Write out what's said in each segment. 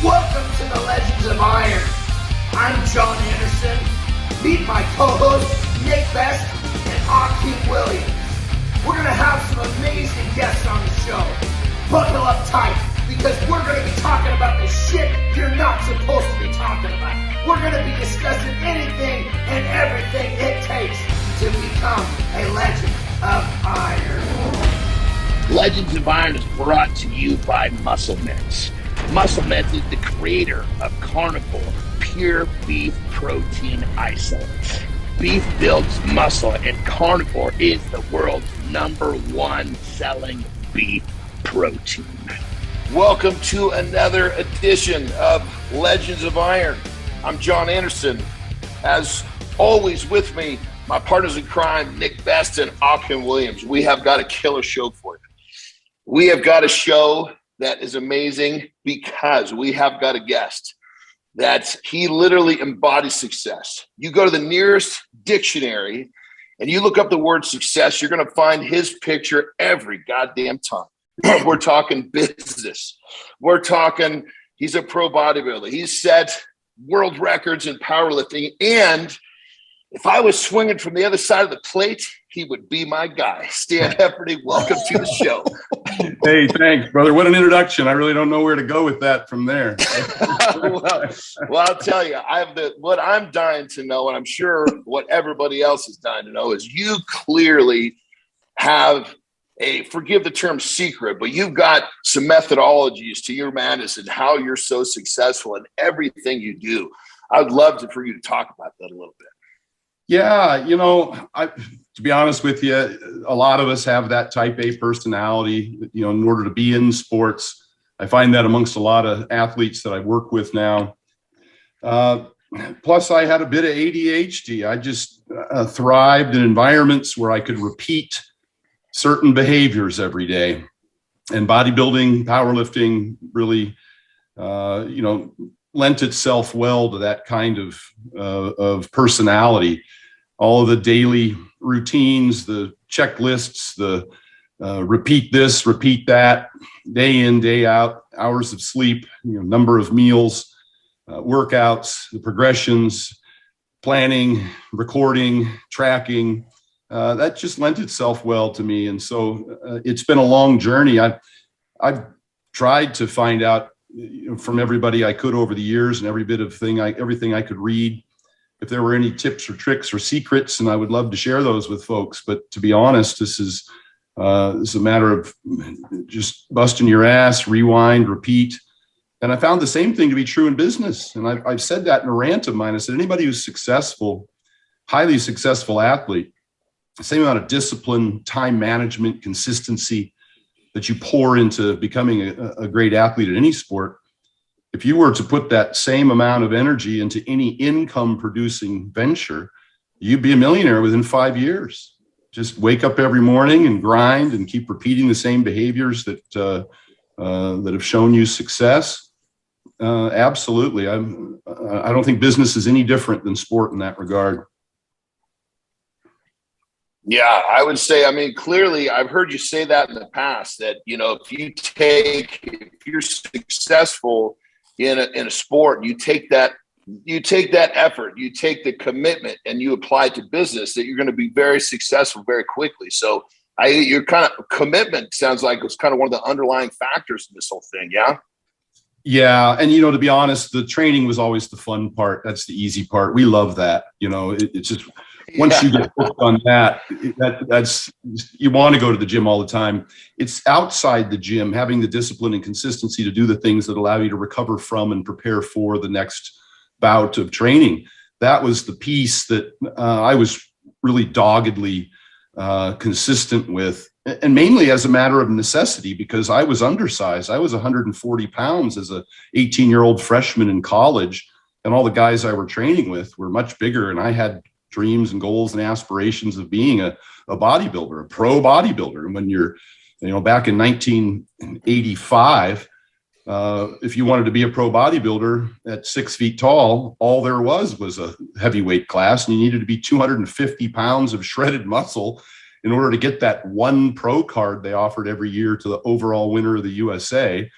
Welcome to the Legends of Iron. I'm Jon Anderson. Meet my co-hosts Nick Best and Akeem Williams. We're going to have some amazing guests on the show. Buckle up tight because we're going to be talking about the shit you're not supposed to be talking about. We're going to be discussing anything and everything it takes to become a Legend of Iron. Legends of Iron is brought to you by Musclemeds. Musclemeds is the creator of Carnivore Pure Beef Protein Isolates. Beef builds muscle, and Carnivore is the world's #1 selling beef protein. Welcome to another edition of Legends of Iron. I'm Jon Anderson. As always with me, my partners in crime, Nick Best and Akeem Williams. We have got a killer show for you. We have got a show that is amazing because we have got a guest that he literally embodies success. You go to the nearest dictionary and you look up the word success, you're going to find his picture every goddamn time. We're talking business. We're talking, he's a pro bodybuilder. He's set world records in powerlifting. And if I was swinging from the other side of the plate, he would be my guy. Stan Efferding, welcome to the show. Hey, thanks, brother. What an introduction. I really don't know where to go with that from there. well, I'll tell you, what I'm dying to know, and I'm sure what everybody else is dying to know, is you clearly have forgive the term secret, but you've got some methodologies to your madness and how you're so successful in everything you do. I'd love for you to talk about that a little bit. Yeah, to be honest with you, a lot of us have that type A personality, in order to be in sports. I find that amongst a lot of athletes that I work with now. Plus, I had a bit of ADHD. I just thrived in environments where I could repeat certain behaviors every day. And bodybuilding, powerlifting really, lent itself well to that kind of personality. All of the daily routines, the checklists, the repeat this, repeat that, day in, day out, hours of sleep, number of meals, workouts, the progressions, planning, recording, tracking, that just lent itself well to me. And so it's been a long journey. I've tried to find out from everybody I could over the years and everything I could read, if there were any tips or tricks or secrets, and I would love to share those with folks. But to be honest, this is a matter of just busting your ass, rewind, repeat. And I found the same thing to be true in business. And I've said that in a rant of mine. I said, anybody who's successful, highly successful athlete, the same amount of discipline, time management, consistency that you pour into becoming a great athlete in any sport, if you were to put that same amount of energy into any income producing venture, you'd be a millionaire within 5 years. Just wake up every morning and grind and keep repeating the same behaviors that have shown you success. Absolutely. I don't think business is any different than sport in that regard. Yeah, I would say, clearly I've heard you say that in the past, that, if you're successful in a sport, you take that effort, you take the commitment and you apply it to business, that you're going to be very successful very quickly. So your kind of commitment sounds like it's kind of one of the underlying factors in this whole thing. Yeah. Yeah. And, to be honest, the training was always the fun part. That's the easy part. We love that. It's just, once you get hooked on that's you want to go to the gym all the time. It's outside the gym, having the discipline and consistency to do the things that allow you to recover from and prepare for the next bout of training. That was the piece that I was really doggedly consistent with, and mainly as a matter of necessity, because I was undersized. I was 140 pounds as a 18-year-old freshman in college, and all the guys I were training with were much bigger, and I had dreams and goals and aspirations of being a bodybuilder, a pro bodybuilder. And when you're, back in 1985, if you wanted to be a pro bodybuilder at 6 feet tall, all there was a heavyweight class, and you needed to be 250 pounds of shredded muscle in order to get that one pro card they offered every year to the overall winner of the USA,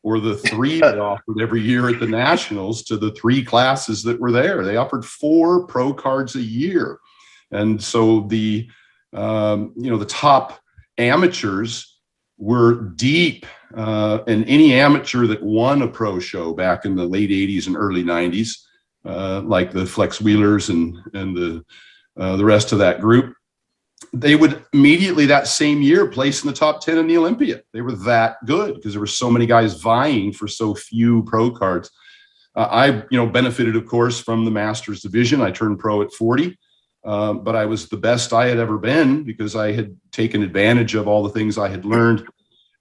or the 3 they offered every year at the nationals to the 3 classes that were there. They offered 4 pro cards a year. And so the top amateurs were deep, and any amateur that won a pro show back in the late 80s and early 90s, like the Flex Wheelers and the rest of that group, they would immediately that same year place in the top 10 in the Olympia. They were that good because there were so many guys vying for so few pro cards. I benefited, of course, from the Masters division. I turned pro at 40. But I was the best I had ever been because I had taken advantage of all the things I had learned,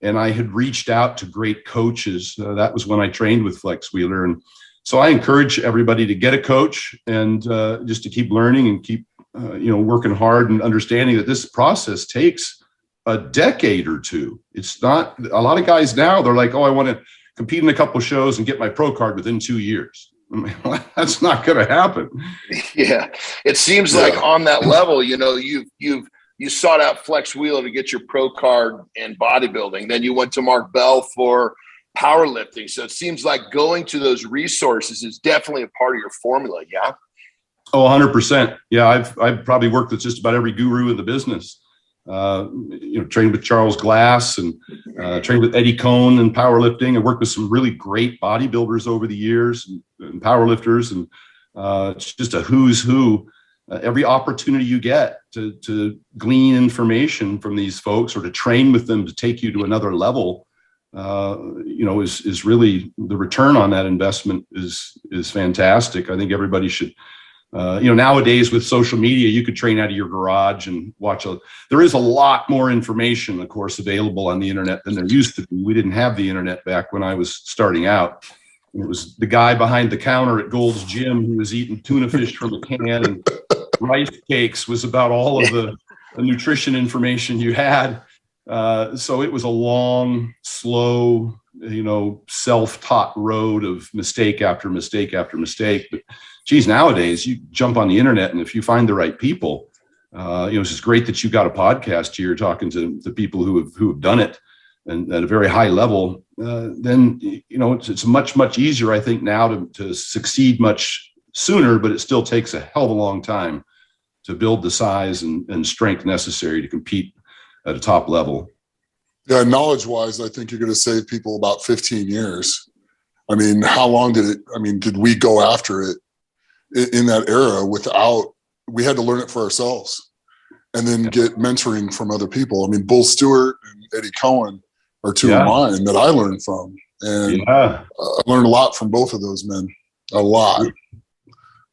and I had reached out to great coaches. That was when I trained with Flex Wheeler. And so I encourage everybody to get a coach and just to keep learning and keep, working hard and understanding that this process takes a decade or two. It's not a lot of guys now. They're like, oh, I want to compete in a couple shows and get my pro card within 2 years. I mean, that's not going to happen. Yeah, it seems like on that level, you sought out Flex Wheeler to get your pro card in bodybuilding. Then you went to Mark Bell for powerlifting. So it seems like going to those resources is definitely a part of your formula. Yeah. Oh, 100%. Yeah, I've probably worked with just about every guru in the business. Trained with Charles Glass and trained with Eddie Cohn in powerlifting. I worked with some really great bodybuilders over the years and powerlifters, and it's just a who's who. Every opportunity you get to glean information from these folks or to train with them to take you to another level, is really the return on that investment is fantastic. I think everybody should. Nowadays with social media, you could train out of your garage and there is a lot more information, of course, available on the internet than there used to be. We didn't have the internet back when I was starting out. It was the guy behind the counter at Gold's Gym who was eating tuna fish from a can, and rice cakes was about all of the nutrition information you had. So it was a long, slow, self-taught road of mistake after mistake after mistake. But geez, nowadays you jump on the internet, and if you find the right people, it's just great that you got a podcast here talking to the people who have done it and at a very high level. Then it's much easier, I think, now to succeed much sooner, but it still takes a hell of a long time to build the size and strength necessary to compete at a top level. Yeah, knowledge-wise, I think you're going to save people about 15 years. I mean, how long did we go after it in that era we had to learn it for ourselves and then get mentoring from other people. I mean, Bull Stewart and Eddie Cohen are 2 of mine that I learned from. And I learned a lot from both of those men, a lot.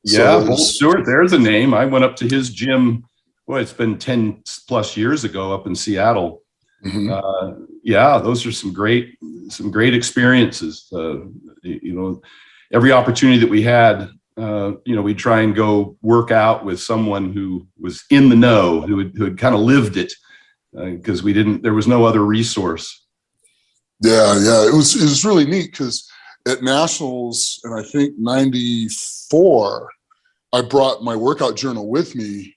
Yeah, Bull Stewart, there's a name. I went up to his gym, it's been 10 plus years ago up in Seattle. Mm-hmm. Those are some great experiences. Every opportunity that we had, we'd try and go work out with someone who was in the know, who had kind of lived it, because there was no other resource. Yeah. It was really neat because at Nationals, and I think 94, I brought my workout journal with me.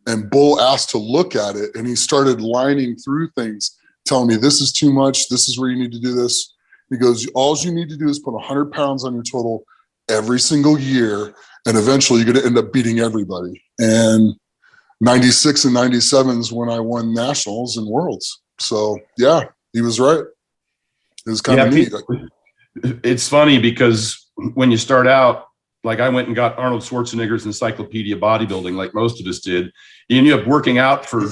And Bull asked to look at it, and he started lining through things, telling me, this is too much. This is where you need to do this. He goes, all you need to do is put 100 pounds on your total every single year, and eventually you're going to end up beating everybody. And 96 and 97 is when I won Nationals and Worlds. So, yeah, he was right. It was kind of neat. It's funny because when you start out, like I went and got Arnold Schwarzenegger's Encyclopedia of Bodybuilding, like most of us did. You end up working out for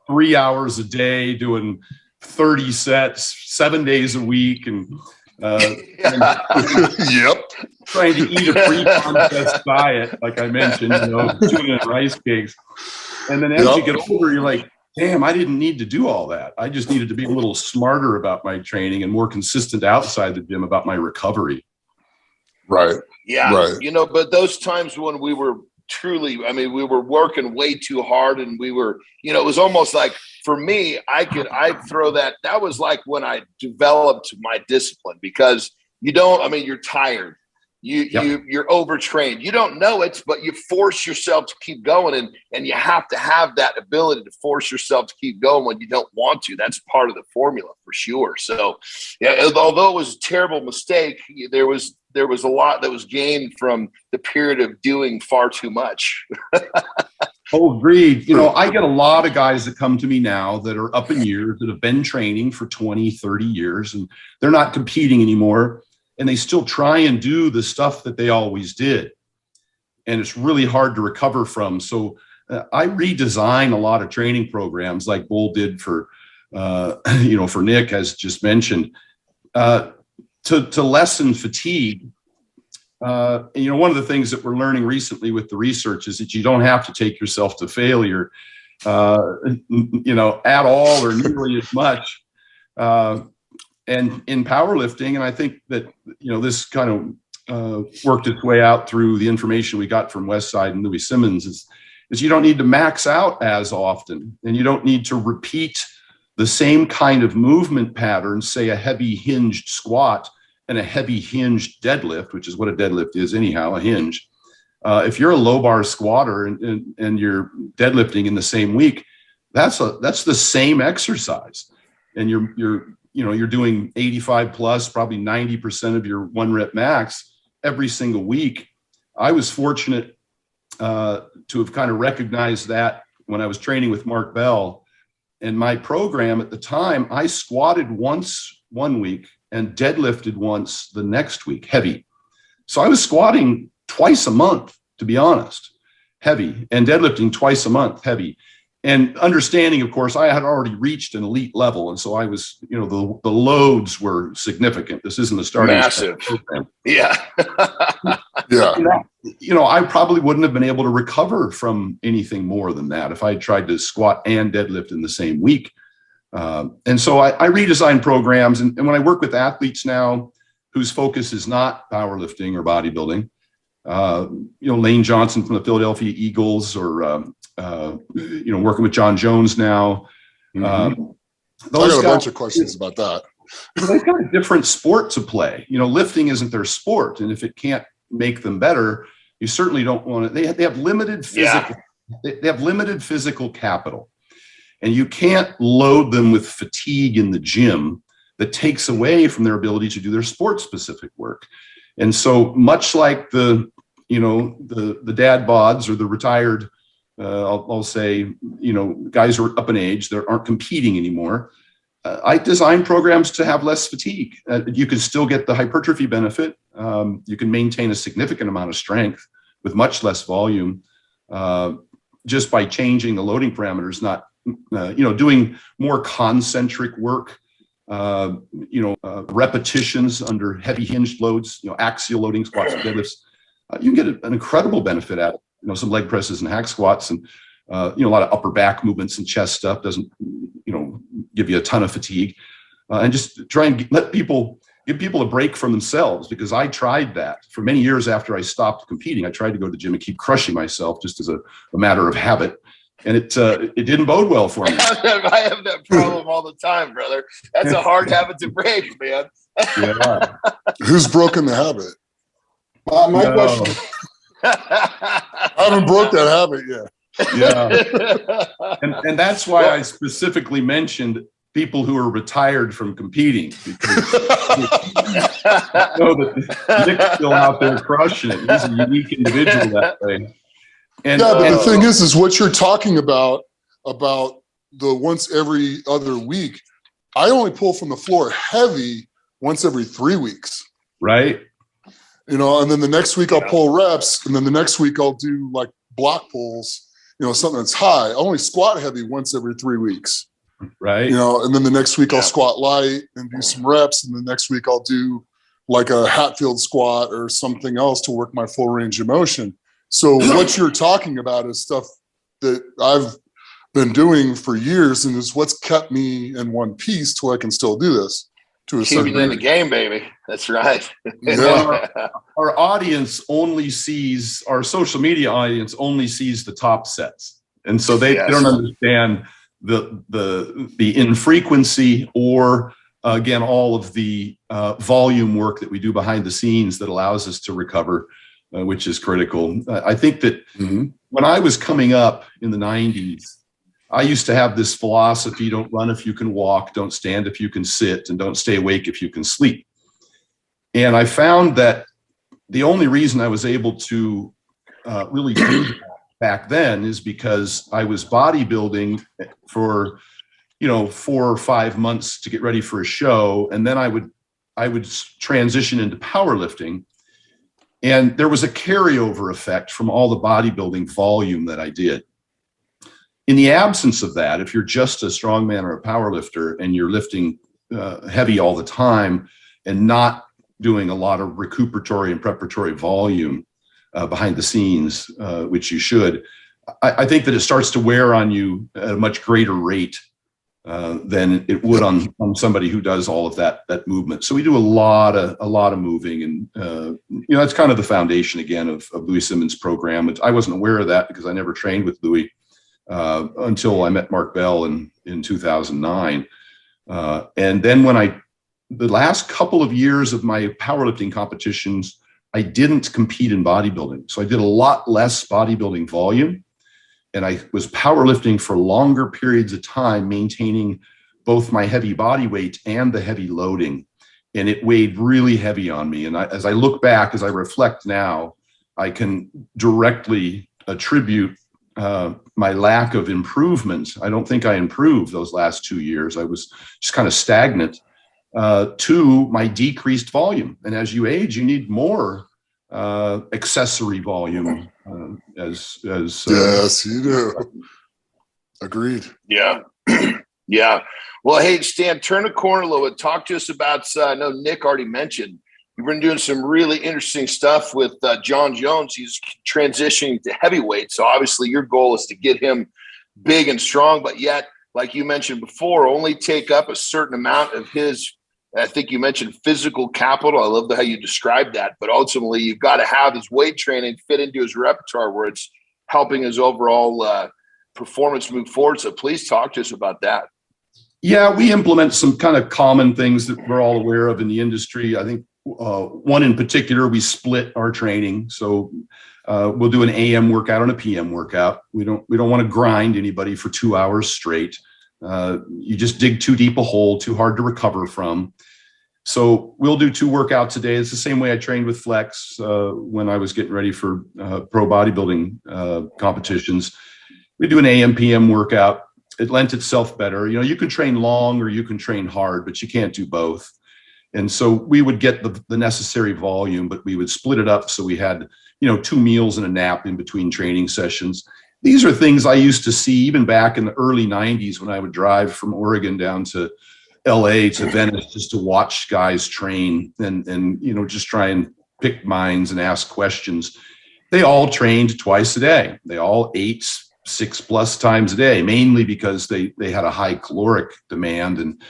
3 hours a day, doing 30 sets, 7 days a week, and trying to eat a pre-contest diet, like I mentioned, tuna and rice cakes. And then as you get older, you're like, damn, I didn't need to do all that. I just needed to be a little smarter about my training and more consistent outside the gym about my recovery. Right. Yeah. Right. But those times when we were we were working way too hard, and we were, it was almost like, for me, I'd throw that was like when I developed my discipline, because you're tired. You're overtrained. You don't know it, but you force yourself to keep going, and you have to have that ability to force yourself to keep going when you don't want to. That's part of the formula for sure. So, yeah, although it was a terrible mistake, there was a lot that was gained from the period of doing far too much. Oh, agreed. You know, I get a lot of guys that come to me now that are up in years, that have been training for 20, 30 years, and they're not competing anymore. And they still try and do the stuff that they always did. And it's really hard to recover from. So I redesign a lot of training programs like Bull did for, for Nick, as just mentioned, to lessen fatigue. One of the things that we're learning recently with the research is that you don't have to take yourself to failure, at all or nearly as much. And in powerlifting, and I think that, this kind of worked its way out through the information we got from Westside and Louis Simmons, is you don't need to max out as often, and you don't need to repeat the same kind of movement pattern, say a heavy hinged squat and a heavy hinged deadlift, which is what a deadlift is anyhow, a hinge. If you're a low bar squatter and you're deadlifting in the same week, that's the same exercise, and you're doing 85 plus, probably 90% of your 1 rep max every single week. I was fortunate to have kind of recognized that when I was training with Mark Bell. And my program at the time, I squatted once 1 week and deadlifted once the next week, heavy. So I was squatting twice a month, to be honest, heavy, and deadlifting twice a month, heavy. And understanding, of course, I had already reached an elite level. And so I was, the loads were significant. This isn't a starting massive program. Yeah. Yeah. I probably wouldn't have been able to recover from anything more than that if I had tried to squat and deadlift in the same week. And so I redesign programs. And when I work with athletes now whose focus is not powerlifting or bodybuilding, Lane Johnson from the Philadelphia Eagles, or working with Jon Jones now. I got a bunch of questions about that. They've got a different sport to play. Lifting isn't their sport, and if it can't make them better, you certainly don't want to. They have limited physical. Yeah. They have limited physical capital, and you can't load them with fatigue in the gym that takes away from their ability to do their sport-specific work. And so, much like the dad bods or the retired, I'll say, guys who are up in age that aren't competing anymore, I design programs to have less fatigue. You can still get the hypertrophy benefit. You can maintain a significant amount of strength with much less volume, just by changing the loading parameters, not, doing more concentric work, repetitions under heavy hinged loads, axial loading, squats, and deadlifts. You can get an incredible benefit out of some leg presses and hack squats, and a lot of upper back movements and chest stuff doesn't give you a ton of fatigue, and just try and give people a break from themselves, because I tried that for many years after I stopped competing. I tried to go to the gym and keep crushing myself just as a matter of habit, and it didn't bode well for me. I have that problem all the time, brother. That's a hard habit to break, man. Yeah. Who's broken the habit? My question. I haven't broke that habit yet. Yeah. And that's why I specifically mentioned people who are retired from competing, because I know that Nick's still out there crushing it. He's a unique individual that way. And, but the thing is what you're talking about the once every other week, I only pull from the floor heavy once every 3 weeks. Right. And then the next week I'll pull reps, and then the next week I'll do like block pulls, something that's high. I only squat heavy once every 3 weeks. Right. And then the next week I'll squat light and do some reps. And the next week I'll do like a Hatfield squat or something else to work my full range of motion. So what you're talking about is stuff that I've been doing for years, and is what's kept me in one piece till I can still do this. Keeping in the game, baby. That's right. Yeah. Our audience only sees, our social media audience only sees the top sets. And so they don't understand the infrequency or again, all of the volume work that we do behind the scenes that allows us to recover, which is critical. I think that when I was coming up in the 90s, I used to have this philosophy: don't run if you can walk, don't stand if you can sit, and don't stay awake if you can sleep. And I found that the only reason I was able to really do that back then is because I was bodybuilding for 4 or 5 months to get ready for a show, and then I would transition into powerlifting, and there was a carryover effect from all the bodybuilding volume that I did. In the absence of that, if you're just a strongman or a powerlifter and you're lifting heavy all the time and not doing a lot of recuperatory and preparatory volume behind the scenes, which you should, I think that it starts to wear on you at a much greater rate than it would on somebody who does all of that movement. So we do a lot of moving, and that's kind of the foundation again of Louis Simmons' program. I wasn't aware of that because I never trained with Louis until I met Mark Bell in 2009. And then the last couple of years of my powerlifting competitions, I didn't compete in bodybuilding. So I did a lot less bodybuilding volume, and I was powerlifting for longer periods of time, maintaining both my heavy body weight and the heavy loading. And it weighed really heavy on me. And as I look back, as I reflect now, I can directly attribute my lack of improvement. I don't think I improved those last 2 years. I was just kind of stagnant to my decreased volume. And as you age, you need more accessory volume. Yes, you do. Agreed. Yeah. Yeah. Well, hey, Stan, turn the corner a little bit. Talk to us about, I know Nick already mentioned, you've been doing some really interesting stuff with Jon Jones. He's transitioning to heavyweight. So obviously your goal is to get him big and strong, but yet, like you mentioned before, only take up a certain amount of his, I think you mentioned physical capital. I love how you described that, but ultimately you've got to have his weight training fit into his repertoire where it's helping his overall performance move forward. So please talk to us about that. Yeah, we implement some kind of common things that we're all aware of in the industry. I think one in particular, we split our training. So we'll do an AM workout and a PM workout. We don't want to grind anybody for 2 hours straight. You just dig too deep a hole, too hard to recover from. So we'll do 2 workouts a day. It's the same way I trained with Flex when I was getting ready for pro bodybuilding competitions. We do an AM PM workout. It lent itself better. You can train long or you can train hard, but you can't do both. And so we would get the necessary volume, but we would split it up. So we had, 2 meals and a nap in between training sessions. These are things I used to see even back in the early 90s when I would drive from Oregon down to LA to Venice just to watch guys train and just try and pick minds and ask questions. They all trained twice a day. They all ate 6+ times a day, mainly because they had a high caloric demand and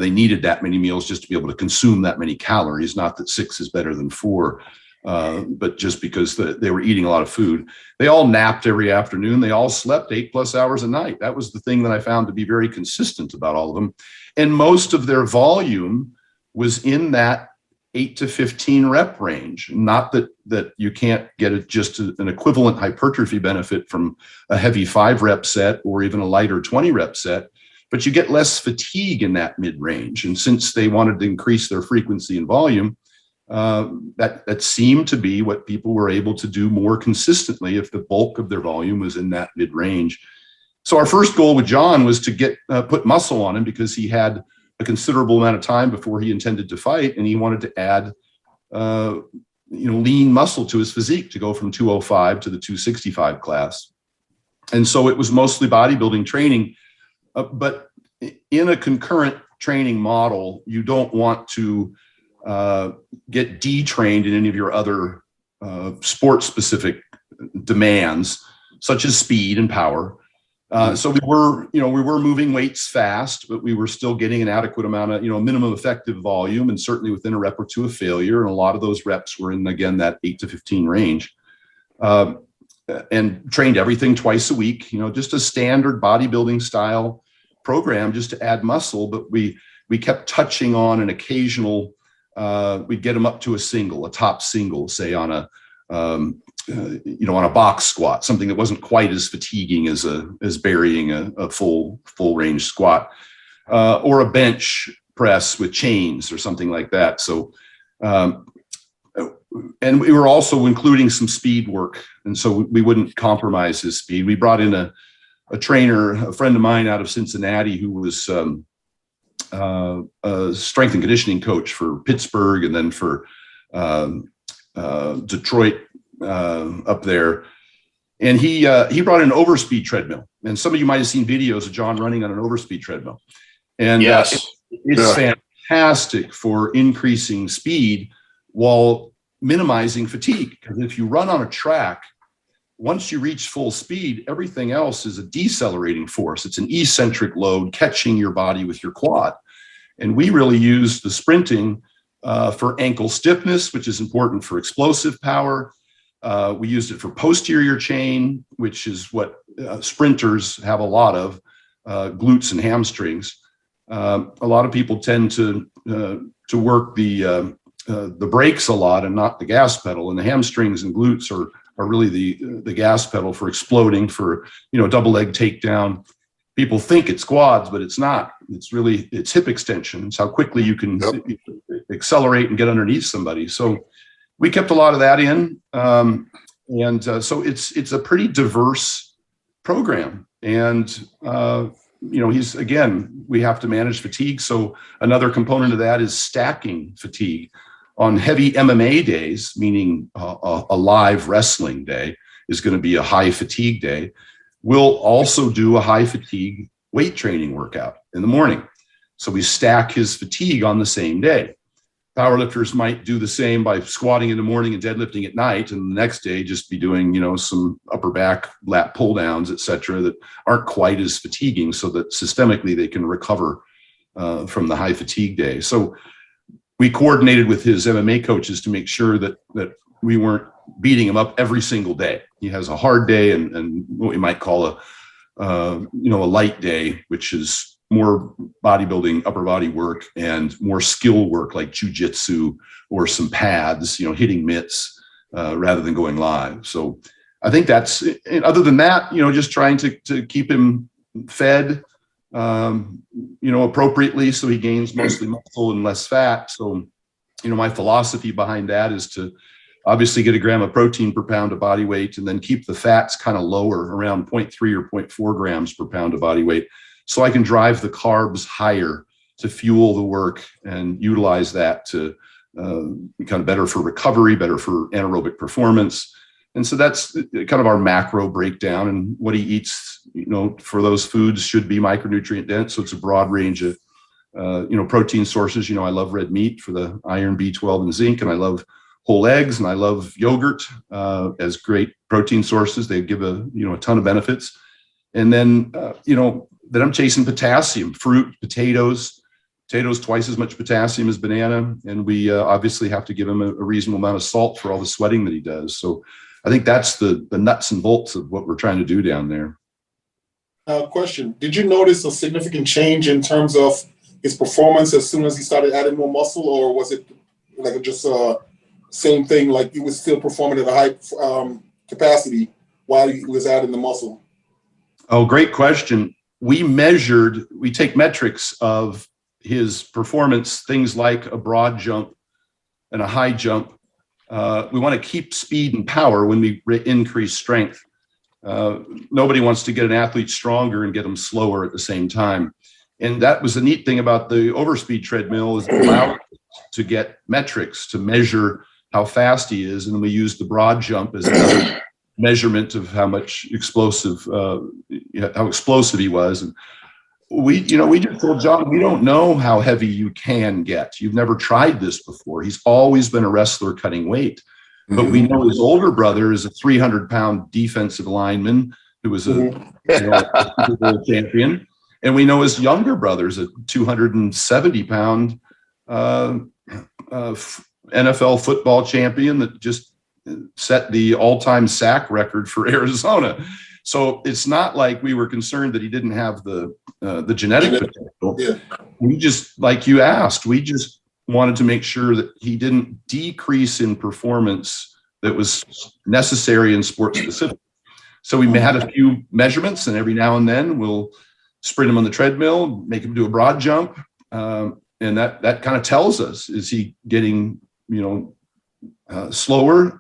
they needed that many meals just to be able to consume that many calories. Not that 6 is better than 4, but just because they were eating a lot of food. They all napped every afternoon. They all slept 8+ hours a night. That was the thing that I found to be very consistent about all of them. And most of their volume was in that 8 to 15 rep range. Not that you can't get just an equivalent hypertrophy benefit from a heavy 5 rep set or even a lighter 20 rep set, but you get less fatigue in that mid range. And since they wanted to increase their frequency and volume, that seemed to be what people were able to do more consistently if the bulk of their volume was in that mid range. So our first goal with Jon was to put muscle on him because he had a considerable amount of time before he intended to fight, and he wanted to add lean muscle to his physique to go from 205 to the 265 class. And so it was mostly bodybuilding training, but in a concurrent training model, you don't want to get detrained in any of your other sport-specific demands, such as speed and power. So we were moving weights fast, but we were still getting an adequate amount of, minimum effective volume, and certainly within a rep or two of failure. And a lot of those reps were in, again, that 8 to 15 range, and trained everything twice a week, just a standard bodybuilding style program just to add muscle. But we we kept touching on an occasional, we'd get him up to a top single, say on a, on a box squat, something that wasn't quite as fatiguing as burying a full range squat, or a bench press with chains or something like that. So, and we were also including some speed work, and so we wouldn't compromise his speed. We brought in a trainer, a friend of mine out of Cincinnati, who was a strength and conditioning coach for Pittsburgh and then for Detroit up there. And he brought in an overspeed treadmill. And some of you might have seen videos of Jon running on an overspeed treadmill. And yes, it's fantastic for increasing speed while minimizing fatigue. Because if you run on a track, once you reach full speed, everything else is a decelerating force. It's an eccentric load catching your body with your quad. And we really use the sprinting for ankle stiffness, which is important for explosive power. We used it for posterior chain, which is what sprinters have a lot of, glutes and hamstrings. A lot of people tend to work the brakes a lot and not the gas pedal, and the hamstrings and glutes are really the gas pedal for exploding, for double leg takedown. People think it's quads, but it's not. It's hip extension. It's how quickly you can accelerate and get underneath somebody. So we kept a lot of that in, so it's a pretty diverse program. And we have to manage fatigue. So another component of that is stacking fatigue. On heavy MMA days, meaning a live wrestling day is going to be a high fatigue day. We'll also do a high fatigue weight training workout in the morning. So we stack his fatigue on the same day. Powerlifters might do the same by squatting in the morning and deadlifting at night, and the next day just be doing, some upper back lat pull downs, et cetera, that aren't quite as fatiguing, so that systemically they can recover from the high fatigue day. So we coordinated with his MMA coaches to make sure that we weren't beating him up every single day. He has a hard day and what we might call a light day, which is more bodybuilding, upper body work, and more skill work like jujitsu or some pads, hitting mitts rather than going live. So I think that's, other than that, just trying to keep him fed, appropriately, so he gains mostly muscle and less fat. So, my philosophy behind that is to obviously get a gram of protein per pound of body weight, and then keep the fats kind of lower, around 0.3 or 0.4 grams per pound of body weight, so I can drive the carbs higher to fuel the work and utilize that to kind of better for recovery, better for anaerobic performance. And so that's kind of our macro breakdown, and what he eats, for those foods should be micronutrient dense. So it's a broad range of, protein sources. I love red meat for the iron, B12 and zinc, and I love whole eggs, and I love yogurt as great protein sources. They give a ton of benefits. And then, then I'm chasing potassium, fruit, potatoes twice as much potassium as banana. And we obviously have to give him a reasonable amount of salt for all the sweating that he does. So I think that's the nuts and bolts of what we're trying to do down there. Question. Did you notice a significant change in terms of his performance as soon as he started adding more muscle, or was it like just same thing, like he was still performing at a high capacity while he was adding the muscle? Oh, great question. We take metrics of his performance, things like a broad jump and a high jump. We want to keep speed and power when we increase strength. Nobody wants to get an athlete stronger and get them slower at the same time. And that was the neat thing about the overspeed treadmill, is it allowed us to get metrics to measure how fast he is. And we used the broad jump as another measurement of how explosive he was. And we just told Jon, we don't know how heavy you can get. You've never tried this before. He's always been a wrestler cutting weight. But we know his older brother is a 300-pound defensive lineman who was a Super Bowl champion. And we know his younger brother is a 270-pound NFL football champion that just set the all-time sack record for Arizona. So it's not like we were concerned that he didn't have the genetic potential. Yeah. We just, like you asked, we just wanted to make sure that he didn't decrease in performance that was necessary in sport specific. So we had a few measurements, and every now and then we'll sprint him on the treadmill, make him do a broad jump. And that kind of tells us, is he getting, slower,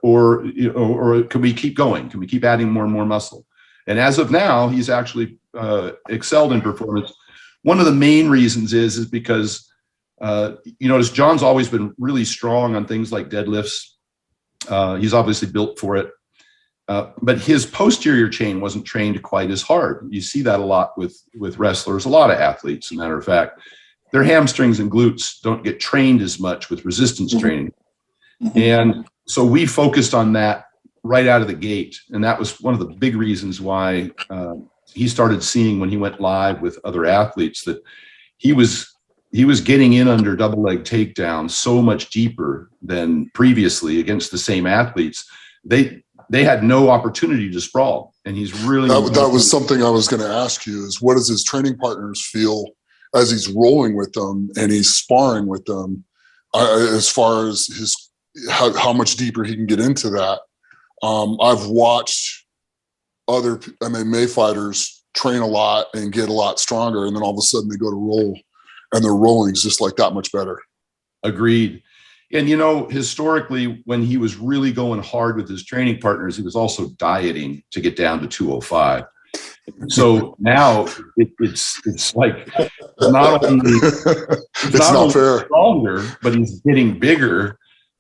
or can we keep going? Can we keep adding more and more muscle? And as of now, he's actually excelled in performance. One of the main reasons is because, notice Jon's always been really strong on things like deadlifts. He's obviously built for it. But his posterior chain wasn't trained quite as hard. You see that a lot with wrestlers, a lot of athletes, as a matter of fact. Their hamstrings and glutes don't get trained as much with resistance training. And so we focused on that right out of the gate. And that was one of the big reasons why he started seeing, when he went live with other athletes, that he was getting in under double leg takedowns so much deeper than previously against the same athletes. They had no opportunity to sprawl. And he's really... That was something I was going to ask you, is what does his training partners feel as he's rolling with them and he's sparring with them, as far as how much deeper he can get into that? I've watched other MMA fighters train a lot and get a lot stronger, and then all of a sudden they go to roll and their rolling is just like that much better. Agreed. And, historically, when he was really going hard with his training partners, he was also dieting to get down to 205. So now it's like not only it's not only fair. Stronger, but he's getting bigger,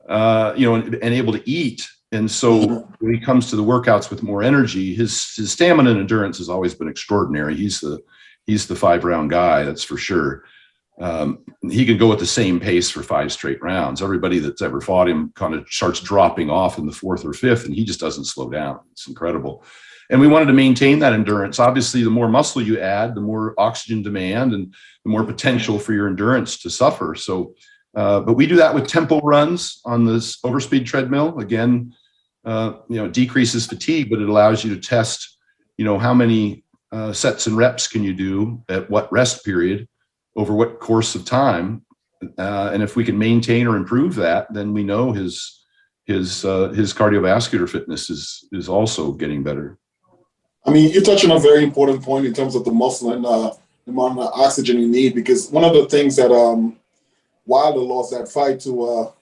and able to eat. And so when he comes to the workouts with more energy, his stamina and endurance has always been extraordinary. He's the 5-round guy, that's for sure. He can go at the same pace for 5 straight rounds. Everybody that's ever fought him kind of starts dropping off in the 4th or 5th, and he just doesn't slow down. It's incredible. And we wanted to maintain that endurance. Obviously, the more muscle you add, the more oxygen demand and the more potential for your endurance to suffer. So, but we do that with tempo runs on this overspeed treadmill. Again, it decreases fatigue, but it allows you to test, how many sets and reps can you do at what rest period over what course of time. And if we can maintain or improve that, then we know his cardiovascular fitness is also getting better. I mean, you're touching on a very important point in terms of the muscle and the amount of oxygen you need, because one of the things that Wilder lost that fight to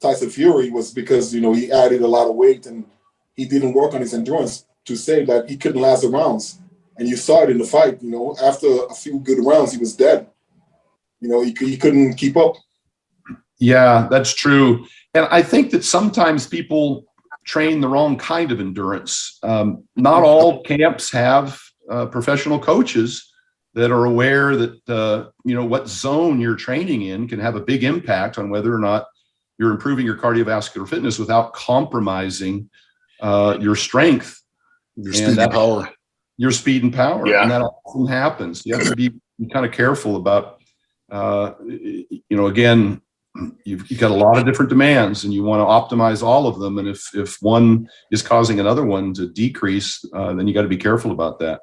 Tyson Fury was because, he added a lot of weight and he didn't work on his endurance to say that he couldn't last the rounds. And you saw it in the fight, after a few good rounds, he was dead. He couldn't keep up. Yeah, that's true. And I think that sometimes people train the wrong kind of endurance. Not all camps have professional coaches that are aware that, what zone you're training in can have a big impact on whether or not you're improving your cardiovascular fitness without compromising your strength. Your speed and power. Your speed and power. Yeah. And that often happens. You have to be kind of careful about, again, you've got a lot of different demands and you want to optimize all of them. And if one is causing another one to decrease, then you got to be careful about that.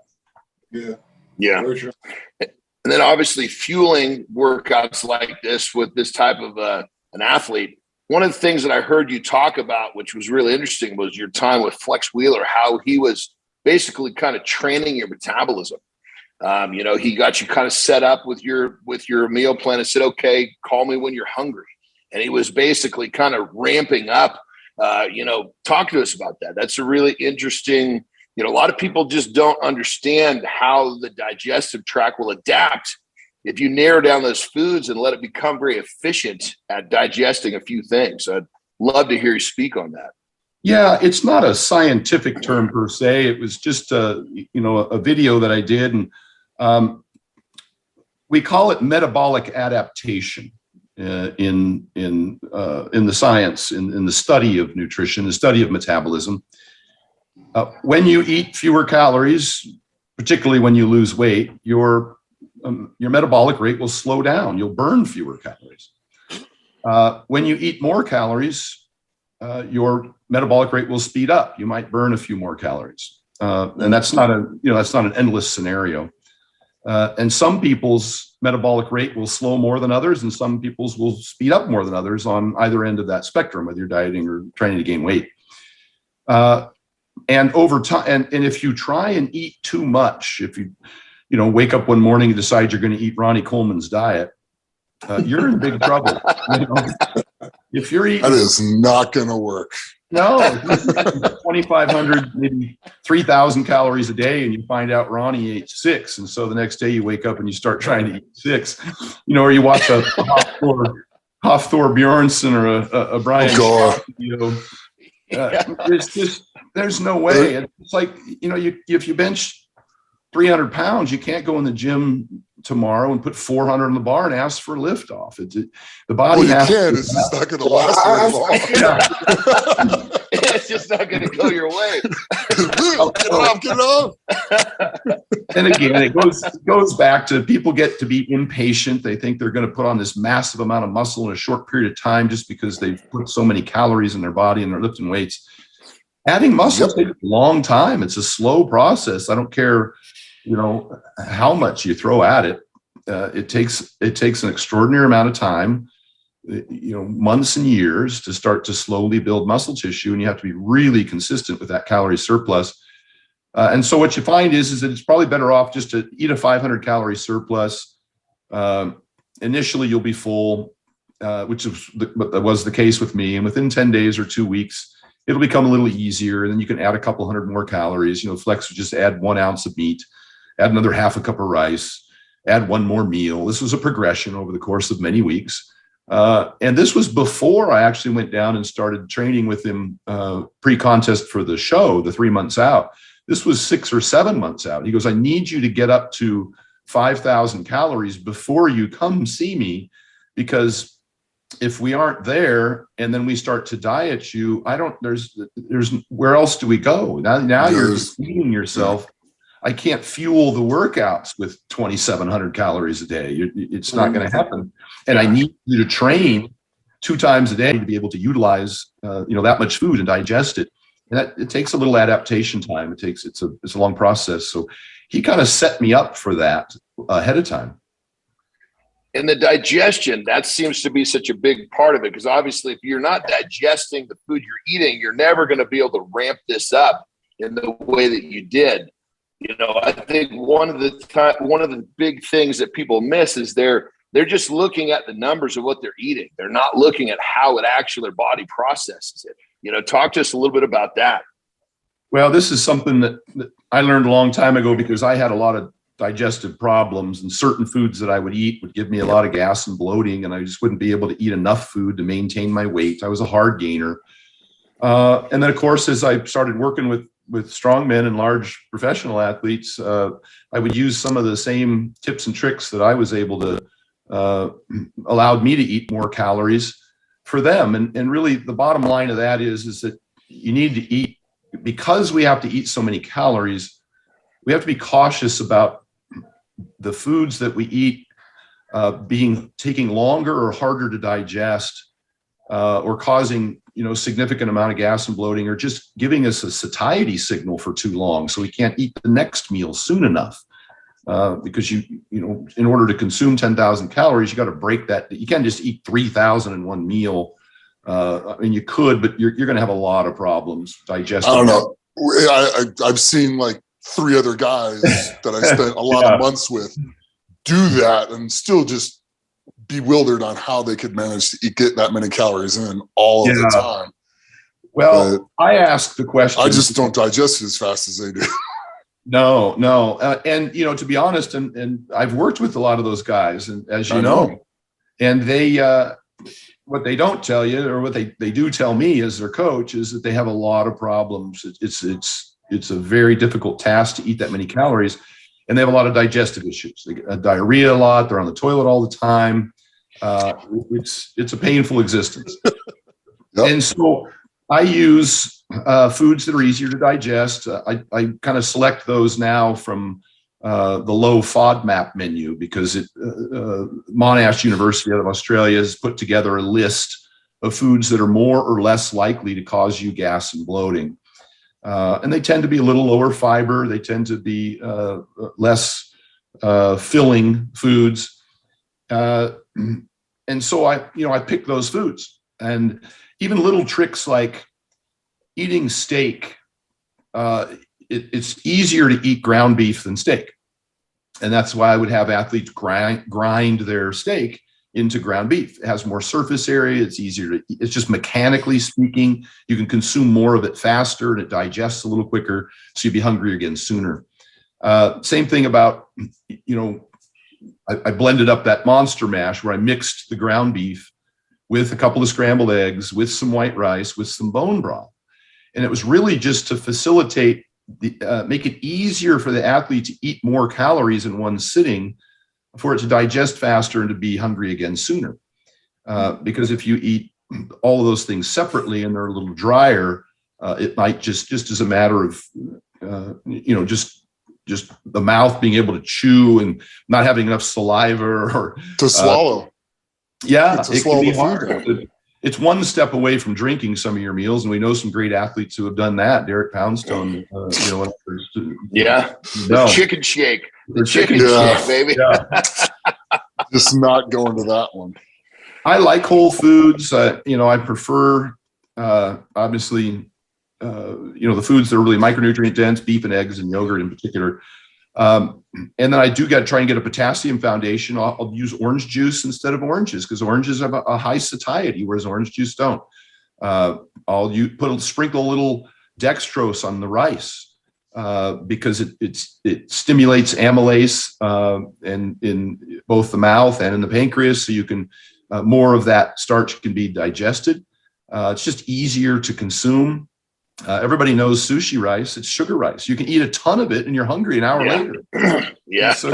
Yeah. Very true. And then obviously fueling workouts like this with this type of an athlete. One of the things that I heard you talk about, which was really interesting, was your time with Flex Wheeler, how he was basically kind of training your metabolism. He got you kind of set up with your meal plan and said, okay, call me when you're hungry. And he was basically kind of ramping up, talk to us about that. That's a really interesting, a lot of people just don't understand how the digestive tract will adapt if you narrow down those foods and let it become very efficient at digesting a few things. So I'd love to hear you speak on that. Yeah, it's not a scientific term per se. It was just a video that I did, and we call it metabolic adaptation in the science, in the study of nutrition, the study of metabolism. When you eat fewer calories, particularly when you lose weight, your metabolic rate will slow down. You'll burn fewer calories. When you eat more calories, your metabolic rate will speed up. You might burn a few more calories. And that's not an endless scenario. And some people's metabolic rate will slow more than others, and some people's will speed up more than others on either end of that spectrum, whether you're dieting or trying to gain weight. And over time, and if you try and eat too much, if you wake up one morning and decide you're going to eat Ronnie Coleman's diet, you're in big trouble. If you're eating, that is not going to work. No, 2,500, maybe 3,000 calories a day, and you find out Ronnie ate 6, and so the next day you wake up and you start trying to eat 6, or you watch a Hafthor Bjornsson or a Brian. There's no way. It's like if you bench 300 pounds, you can't go in the gym tomorrow and put 400 on the bar and ask for a lift off. The body has to. It's just not going to last very long. It's just not going to go your way. Get it off. And again, it goes back to people get to be impatient. They think they're going to put on this massive amount of muscle in a short period of time just because they've put so many calories in their body and they're lifting weights. Adding muscle takes a long time. It's a slow process. I don't care, how much you throw at it. It takes an extraordinary amount of time, months and years to start to slowly build muscle tissue, and you have to be really consistent with that calorie surplus. And so what you find is that it's probably better off just to eat a 500 calorie surplus. Initially, you'll be full, which was the case with me, and within 10 days or 2 weeks, it'll become a little easier, and then you can add a couple hundred more calories. Flex would just add 1 ounce of meat, add another half a cup of rice, add one more meal. This was a progression over the course of many weeks. And this was before I actually went down and started training with him pre-contest for the show, the 3 months out. This was 6 or 7 months out. He goes, I need you to get up to 5,000 calories before you come see me, because if we aren't there and then we start to diet you, there's where else do we go? Now you're eating yourself. I can't fuel the workouts with 2,700 calories a day. It's not going to happen. And I need you to train 2 times a day to be able to utilize, that much food and digest it. And it takes a little adaptation time. It's a long process. So he kind of set me up for that ahead of time. And the digestion, that seems to be such a big part of it, because obviously if you're not digesting the food you're eating, you're never going to be able to ramp this up in the way that you did. I think one of the big things that people miss is they're just looking at the numbers of what they're eating. They're not looking at how their body processes it. Talk to us a little bit about that. Well, this is something that I learned a long time ago, because I had a lot of digestive problems, and certain foods that I would eat would give me a lot of gas and bloating, and I just wouldn't be able to eat enough food to maintain my weight. I was a hard gainer. And then, of course, as I started working with strongmen and large professional athletes, I would use some of the same tips and tricks that I was able to allowed me to eat more calories for them. And really the bottom line of that is that you need to eat, because we have to eat so many calories, we have to be cautious about the foods that we eat taking longer or harder to digest, or causing significant amount of gas and bloating, or just giving us a satiety signal for too long, so we can't eat the next meal soon enough. Because in order to consume 10,000 calories, you got to break that. You can't just eat 3,000 in one meal. You could, but you're going to have a lot of problems digesting. I don't know. I've seen like 3 other guys that I spent a lot of months with do that, and still just bewildered on how they could manage to get that many calories in all of the time. Well, I asked the question. I just don't digest it as fast as they do. No. And, to be honest, and I've worked with a lot of those guys, and as you know, and they, what they don't tell you, or what they do tell me as their coach, is that they have a lot of problems. It's a very difficult task to eat that many calories, and they have a lot of digestive issues. They get diarrhea a lot. They're on the toilet all the time. It's a painful existence. Yep. And so I use foods that are easier to digest. I kind of select those now from the low FODMAP menu, because Monash University out of Australia has put together a list of foods that are more or less likely to cause you gas and bloating. And they tend to be a little lower fiber. They tend to be less filling foods. And so I pick those foods. And even little tricks like eating steak, it's easier to eat ground beef than steak. And that's why I would have athletes grind their steak into ground beef. It has more surface area. It's easier to eat. It's just mechanically speaking, you can consume more of it faster and it digests a little quicker. So you'd be hungry again sooner. Same thing about, I blended up that monster mash where I mixed the ground beef with a couple of scrambled eggs, with some white rice, with some bone broth. And it was really just to facilitate make it easier for the athlete to eat more calories in one sitting, for it to digest faster and to be hungry again sooner. Because if you eat all of those things separately and they're a little drier, it might just as a matter of, just the mouth being able to chew and not having enough saliva or to swallow. Yeah, it can be hard. It's one step away from drinking some of your meals, and we know some great athletes who have done that. Derek Poundstone, the chicken shake, the chicken shake, baby. Yeah. Just not going to that one. I like whole foods. I prefer obviously, the foods that are really micronutrient dense, beef and eggs and yogurt in particular. And then I do try and get a potassium foundation. I'll use orange juice instead of oranges because oranges have a high satiety, whereas orange juice don't. I'll sprinkle a little dextrose on the rice because it stimulates amylase and in both the mouth and in the pancreas, so you can more of that starch can be digested. It's just easier to consume. Everybody knows sushi rice. It's sugar rice. You can eat a ton of it and you're hungry an hour later. Yeah. So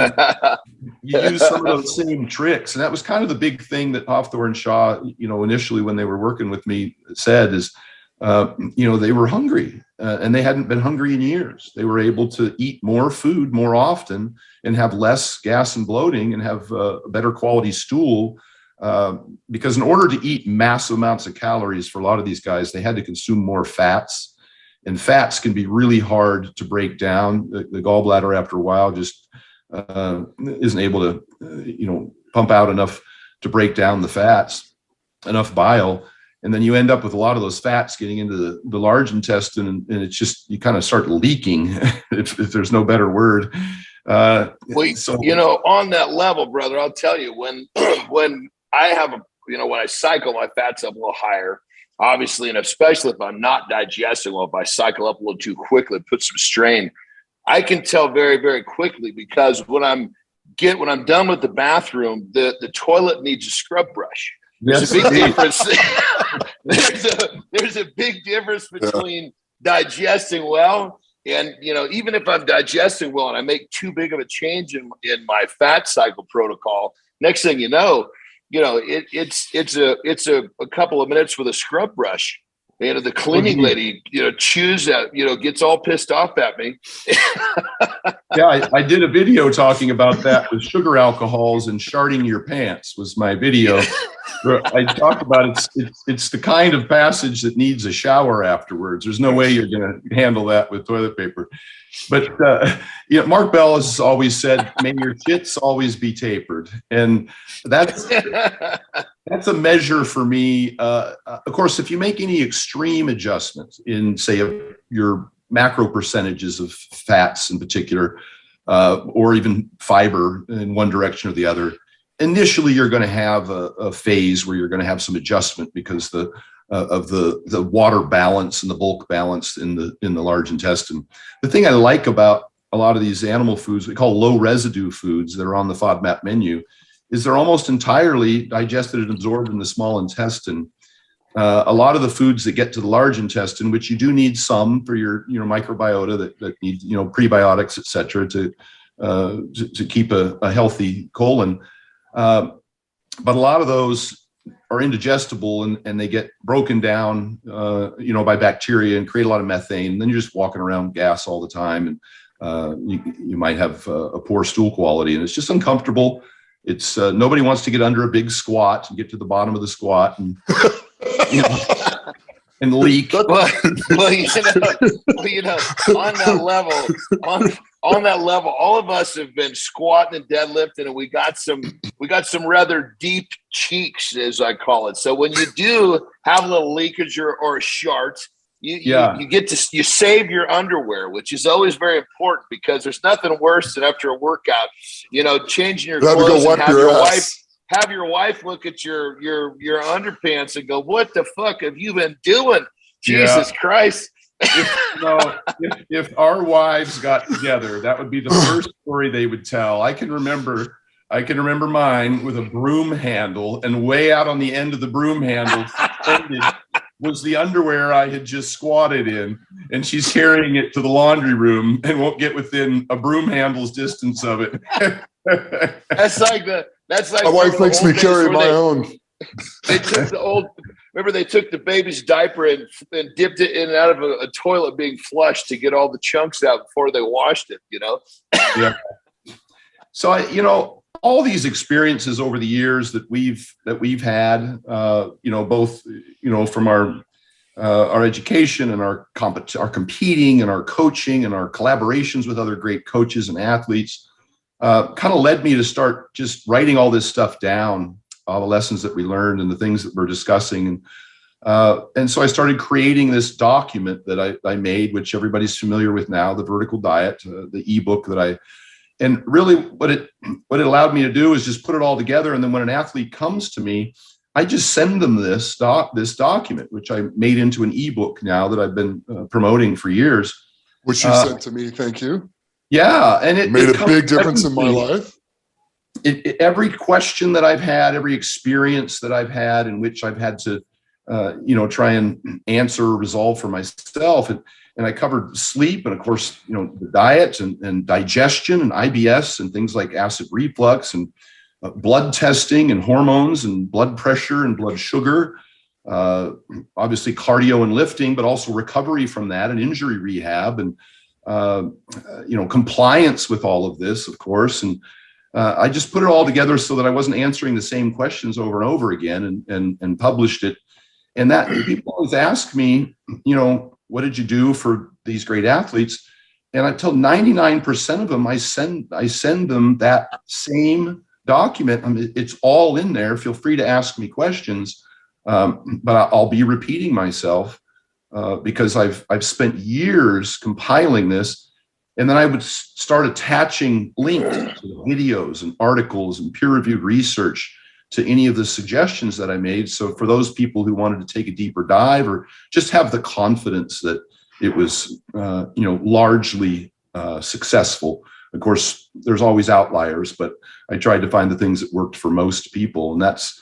you use some of those same tricks. And that was kind of the big thing that Hofthor Shaw, initially when they were working with me said is, they were hungry and they hadn't been hungry in years. They were able to eat more food more often and have less gas and bloating and have a better quality stool. Because in order to eat massive amounts of calories for a lot of these guys, they had to consume more fats. And fats can be really hard to break down. The gallbladder, after a while, just isn't able to, pump out enough to break down the fats, enough bile. And then you end up with a lot of those fats getting into the large intestine, and it's just, you kind of start leaking, if there's no better word. On that level, brother, I'll tell you, when I have when I cycle my fats up a little higher, obviously, and especially if I'm not digesting well, if I cycle up a little too quickly, put some strain, I can tell very, very quickly, because when I'm done with the bathroom, the toilet needs a scrub brush. There's a big difference. There's a big difference between digesting well and, even if I'm digesting well and I make too big of a change in my fat cycle protocol, next thing you know, it's a couple of minutes with a scrub brush. The cleaning lady, chews at, gets all pissed off at me. Yeah, I did a video talking about that with sugar alcohols and sharding your pants was my video. I talked about it's the kind of passage that needs a shower afterwards. There's no way you're going to handle that with toilet paper. But Mark Bell has always said, "May your shits always be tapered," and that's a measure for me. Of course, if you make any extreme adjustments in, say, your macro percentages of fats in particular, or even fiber in one direction or the other, initially you're going to have a phase where you're going to have some adjustment because of the water balance and the bulk balance in the large intestine. The thing I like about a lot of these animal foods we call low residue foods that are on the FODMAP menu is they're almost entirely digested and absorbed in the small intestine. A lot of the foods that get to the large intestine, which you do need some for your microbiota that need prebiotics, et cetera, to keep a healthy colon. But a lot of those are indigestible and they get broken down, by bacteria and create a lot of methane. And then you're just walking around gas all the time, and you might have a poor stool quality, and it's just uncomfortable. It's nobody wants to get under a big squat and get to the bottom of the squat, and and leak. Well, on that level, all of us have been squatting and deadlifting, and we got some rather deep cheeks, as I call it. So when you do have a little leakage or a shart, you save your underwear, which is always very important, because there's nothing worse than after a workout, changing your clothes and have your wife look at your underpants and go, "What the fuck have you been doing? Jesus Christ." If our wives got together, that would be the first story they would tell. I can remember mine with a broom handle, and way out on the end of the broom handle was the underwear I had just squatted in, and she's carrying it to the laundry room and won't get within a broom handle's distance of it. That's like my wife makes me carry my own. They took they took the baby's diaper and dipped it in and out of a toilet being flushed to get all the chunks out before they washed it, Yeah. So all these experiences over the years that we've had, both, from our education and our competing and our coaching and our collaborations with other great coaches and athletes, kind of led me to start just writing all this stuff down, all the lessons that we learned and the things that we're discussing. And so I started creating this document that I made, which everybody's familiar with now, the Vertical Diet, the ebook and really what it allowed me to do is just put it all together. And then when an athlete comes to me, I just send them this document, which I made into an ebook now that I've been promoting for years. Which you sent to me. Thank you. Yeah. And it made a big difference in my life. Every question that I've had, every experience that I've had in which I've had to, try and answer or resolve for myself. And I covered sleep and, of course, the diet and digestion and IBS and things like acid reflux and blood testing and hormones and blood pressure and blood sugar, obviously cardio and lifting, but also recovery from that and injury rehab and, compliance with all of this, of course. And I just put it all together so that I wasn't answering the same questions over and over again and published it. And that people always ask me, what did you do for these great athletes? And I tell 99% of them, I send them that same document. I mean, it's all in there. Feel free to ask me questions, but I'll be repeating myself because I've spent years compiling this. And then I would start attaching links to videos and articles and peer-reviewed research to any of the suggestions that I made. So for those people who wanted to take a deeper dive or just have the confidence that it was, largely successful. Of course, there's always outliers, but I tried to find the things that worked for most people. And that's,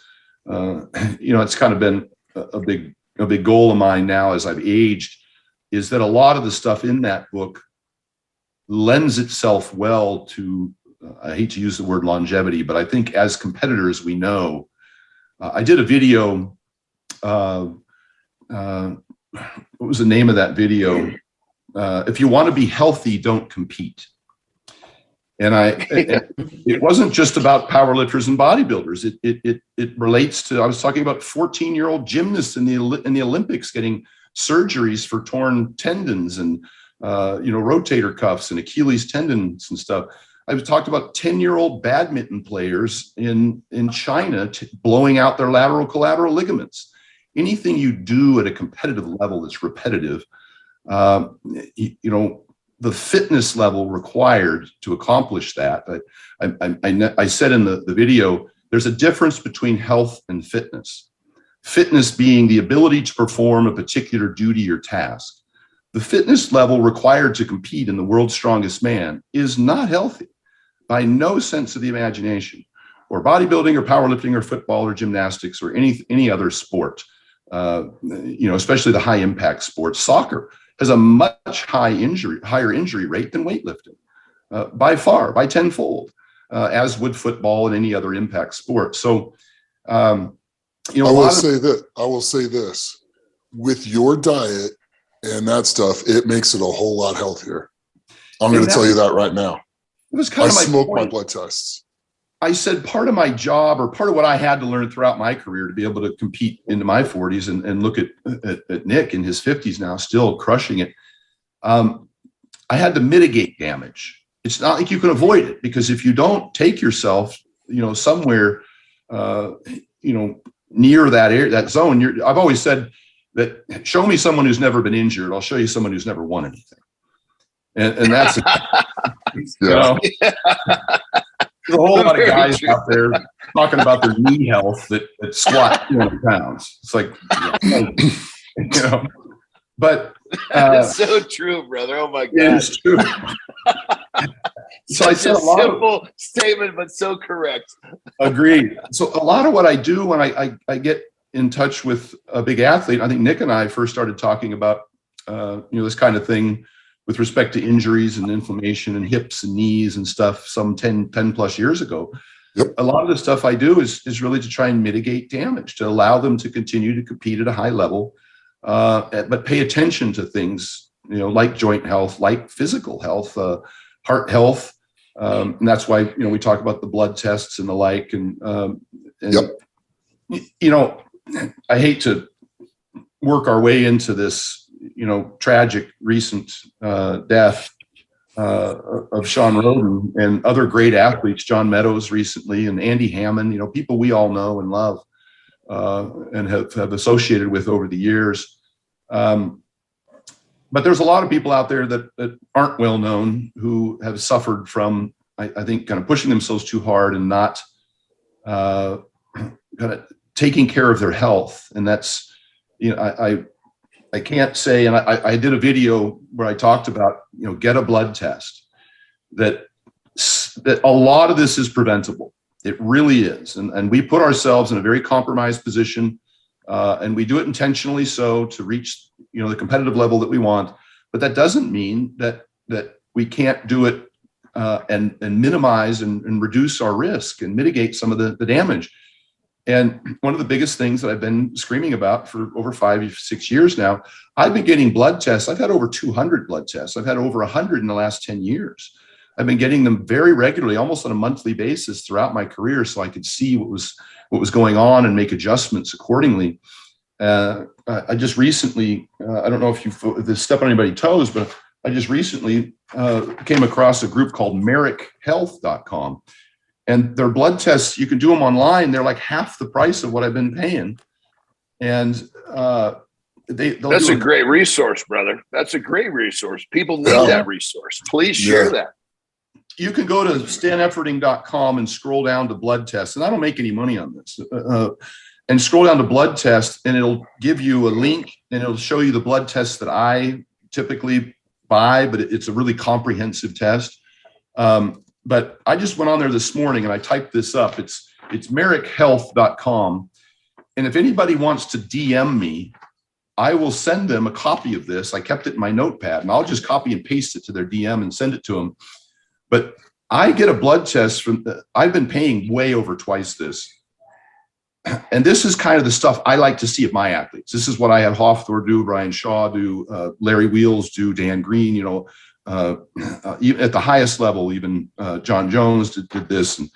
it's kind of been a big goal of mine now as I've aged, is that a lot of the stuff in that book lends itself well to, I hate to use the word longevity, but I think as competitors, we know, I did a video, what was the name of that video? If you want to be healthy, don't compete. And it wasn't just about powerlifters and bodybuilders. It relates to, I was talking about 14-year-old gymnasts in the Olympics getting surgeries for torn tendons and, rotator cuffs and Achilles tendons and stuff. I've talked about 10-year-old badminton players in China blowing out their lateral collateral ligaments. Anything you do at a competitive level that's repetitive, the fitness level required to accomplish that. I said in the video, there's a difference between health and fitness. Fitness being the ability to perform a particular duty or task. The fitness level required to compete in the world's strongest man is not healthy by no sense of the imagination, or bodybuilding or powerlifting or football or gymnastics or any other sport, especially the high impact sports. Soccer has a much higher injury rate than weightlifting, by far, by tenfold, as would football and any other impact sport. So, I will say this, with your diet and that stuff, it makes it a whole lot healthier. I'm going to tell you that right now. It was kind of I my smoke point. my blood tests. I said part of my job, or part of what I had to learn throughout my career to be able to compete into my 40s and look at Nick in his 50s now, still crushing it. I had to mitigate damage. It's not like you can avoid it, because if you don't take yourself, somewhere, near that area, that zone, I've always said that, show me someone who's never been injured, I'll show you someone who's never won anything. And that's, there's a whole lot of guys out there talking about their knee health that squat 200 pounds. It's like, but it's so true, brother. Oh my God. It's true. So I said a simple statement, but so correct. Agreed. So a lot of what I do when I get in touch with a big athlete, I think Nick and I first started talking about, this kind of thing with respect to injuries and inflammation and hips and knees and stuff some 10 plus years ago. Yep. A lot of the stuff I do is really to try and mitigate damage, to allow them to continue to compete at a high level, but pay attention to things, like joint health, like physical health, heart health. And that's why, we talk about the blood tests and the like. Yep. I hate to work our way into this, tragic recent death of Sean Roden and other great athletes, John Meadows recently, and Andy Hammond, people we all know and love and have associated with over the years. But there's a lot of people out there that aren't well known, who have suffered from, I think, kind of pushing themselves too hard and not kind of taking care of their health. And that's, I can't say, and I did a video where I talked about, get a blood test, that a lot of this is preventable. It really is. And we put ourselves in a very compromised position, and we do it intentionally so to reach, the competitive level that we want. But that doesn't mean that we can't do it and minimize and reduce our risk and mitigate some of the damage. And one of the biggest things that I've been screaming about for over 5 or 6 years now, I've been getting blood tests. I've had over 200 blood tests. I've had over 100 in the last 10 years. I've been getting them very regularly, almost on a monthly basis throughout my career, so I could see what was going on and make adjustments accordingly. I just recently, I don't know if you step on anybody's toes, but I just recently came across a group called MerrickHealth.com. And their blood tests, you can do them online. They're like half the price of what I've been paying. And that's a great resource, brother. That's a great resource. People need that resource. Please share that. You can go to stanefferding.com and scroll down to blood tests. And I don't make any money on this. And scroll down to blood tests, and it'll give you a link, and it'll show you the blood tests that I typically buy, but it's a really comprehensive test. But I just went on there this morning and I typed this up. It's merrickhealth.com. And if anybody wants to DM me, I will send them a copy of this. I kept it in my notepad, and I'll just copy and paste it to their DM and send it to them. But I get a blood test I've been paying way over twice this. And this is kind of the stuff I like to see of my athletes. This is what I had Hofthor do, Brian Shaw do, Larry Wheels do, Dan Green, even at the highest level, even Jon Jones did this, and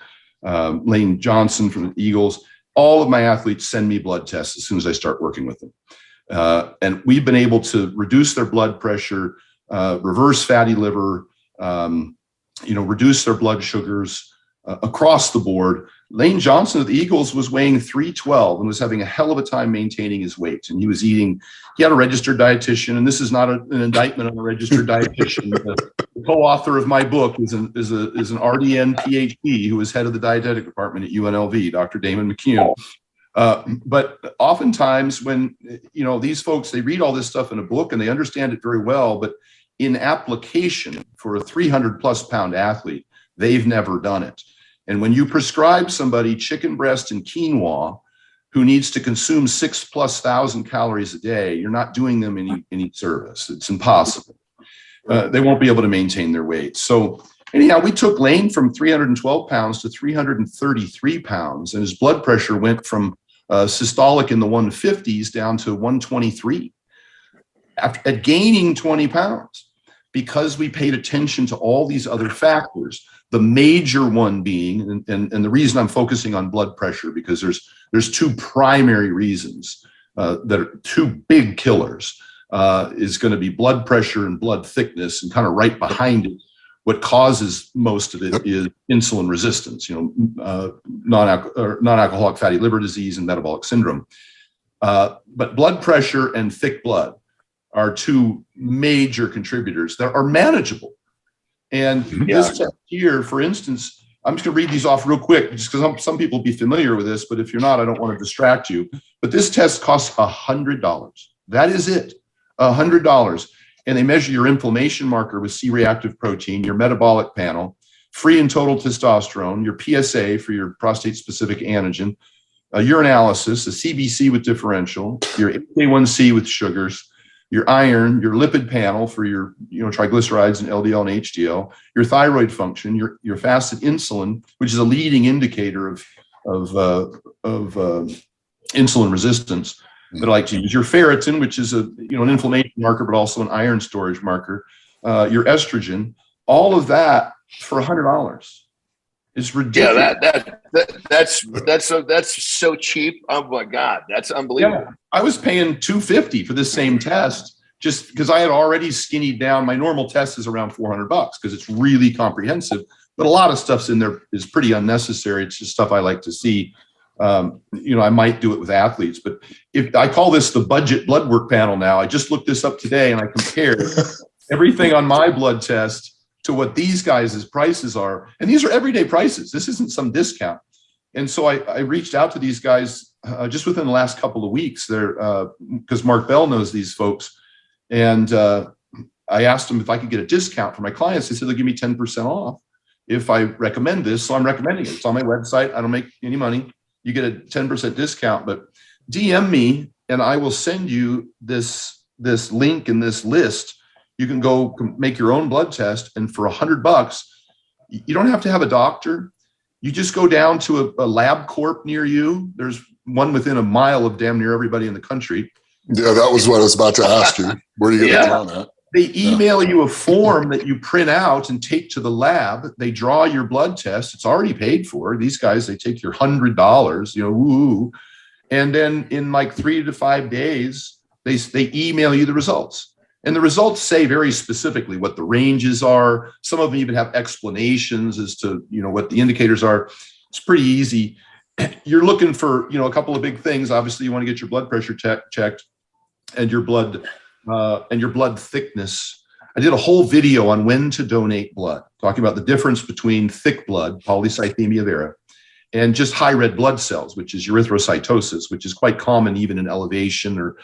Lane Johnson from the Eagles. All of my athletes send me blood tests as soon as I start working with them. And we've been able to reduce their blood pressure, reverse fatty liver, reduce their blood sugars across the board. Lane Johnson of the Eagles was weighing 312 and was having a hell of a time maintaining his weight. And he had a registered dietitian, and this is not an indictment on a registered dietitian. The co-author of my book is an RDN PhD who was head of the dietetic department at UNLV, Dr. Damon McCune. But oftentimes when, these folks, they read all this stuff in a book and they understand it very well, but in application for a 300 plus pound athlete, they've never done it. And when you prescribe somebody chicken breast and quinoa who needs to consume 6,000+ calories a day, you're not doing them any service. It's impossible. They won't be able to maintain their weight. So anyhow, we took Lane from 312 pounds to 333 pounds, and his blood pressure went from systolic in the 150s down to 123 at gaining 20 pounds. because we paid attention to all these other factors. The major one being, and the reason I'm focusing on blood pressure, because there's two primary reasons that are two big killers, is going to be blood pressure and blood thickness, and kind of right behind it, what causes most of it is insulin resistance, non-alcoholic fatty liver disease and metabolic syndrome. But blood pressure and thick blood are two major contributors that are manageable. And this test here, for instance, I'm just going to read these off real quick, just because some people will be familiar with this, but if you're not, I don't want to distract you. But this test costs $100. That is it, $100. And they measure your inflammation marker with C-reactive protein, your metabolic panel, free and total testosterone, your PSA for your prostate-specific antigen, a urinalysis, a CBC with differential, your HbA1c with sugars, your iron, your lipid panel for your triglycerides and LDL and HDL, your thyroid function, your fasted insulin, which is a leading indicator of insulin resistance that I like to use, your ferritin, which is an inflammation marker, but also an iron storage marker, your estrogen, all of that for $100. It's ridiculous. Yeah, that's so cheap. Oh my God, that's unbelievable. Yeah, I was paying $250 for this same test just because I had already skinnied down. My normal test is around $400 because it's really comprehensive, but a lot of stuff's in there is pretty unnecessary. It's just stuff I like to see. I might do it with athletes, but if I call this the budget blood work panel now, I just looked this up today and I compared everything on my blood test to what these guys' prices are. And these are everyday prices. This isn't some discount. And so I reached out to these guys just within the last couple of weeks there, because Mark Bell knows these folks. And I asked them if I could get a discount for my clients. They said they'll give me 10% off if I recommend this. So I'm recommending it. It's on my website. I don't make any money. You get a 10% discount, but DM me and I will send you this link and this list. You can go make your own blood test, and for $100, you don't have to have a doctor. You just go down to a lab corp near you. There's one within a mile of damn near everybody in the country. Yeah, that was what I was about to ask you. Where do you get the count at? They email you a form that you print out and take to the lab. They draw your blood test. It's already paid for. These guys, they take your $100, and then in like 3 to 5 days, they email you the results. And the results say very specifically what the ranges are. Some of them even have explanations as to, what the indicators are. It's pretty easy. You're looking for, a couple of big things. Obviously, you want to get your blood pressure checked and your blood thickness. I did a whole video on when to donate blood, talking about the difference between thick blood, polycythemia vera, and just high red blood cells, which is erythrocytosis, which is quite common even in elevation or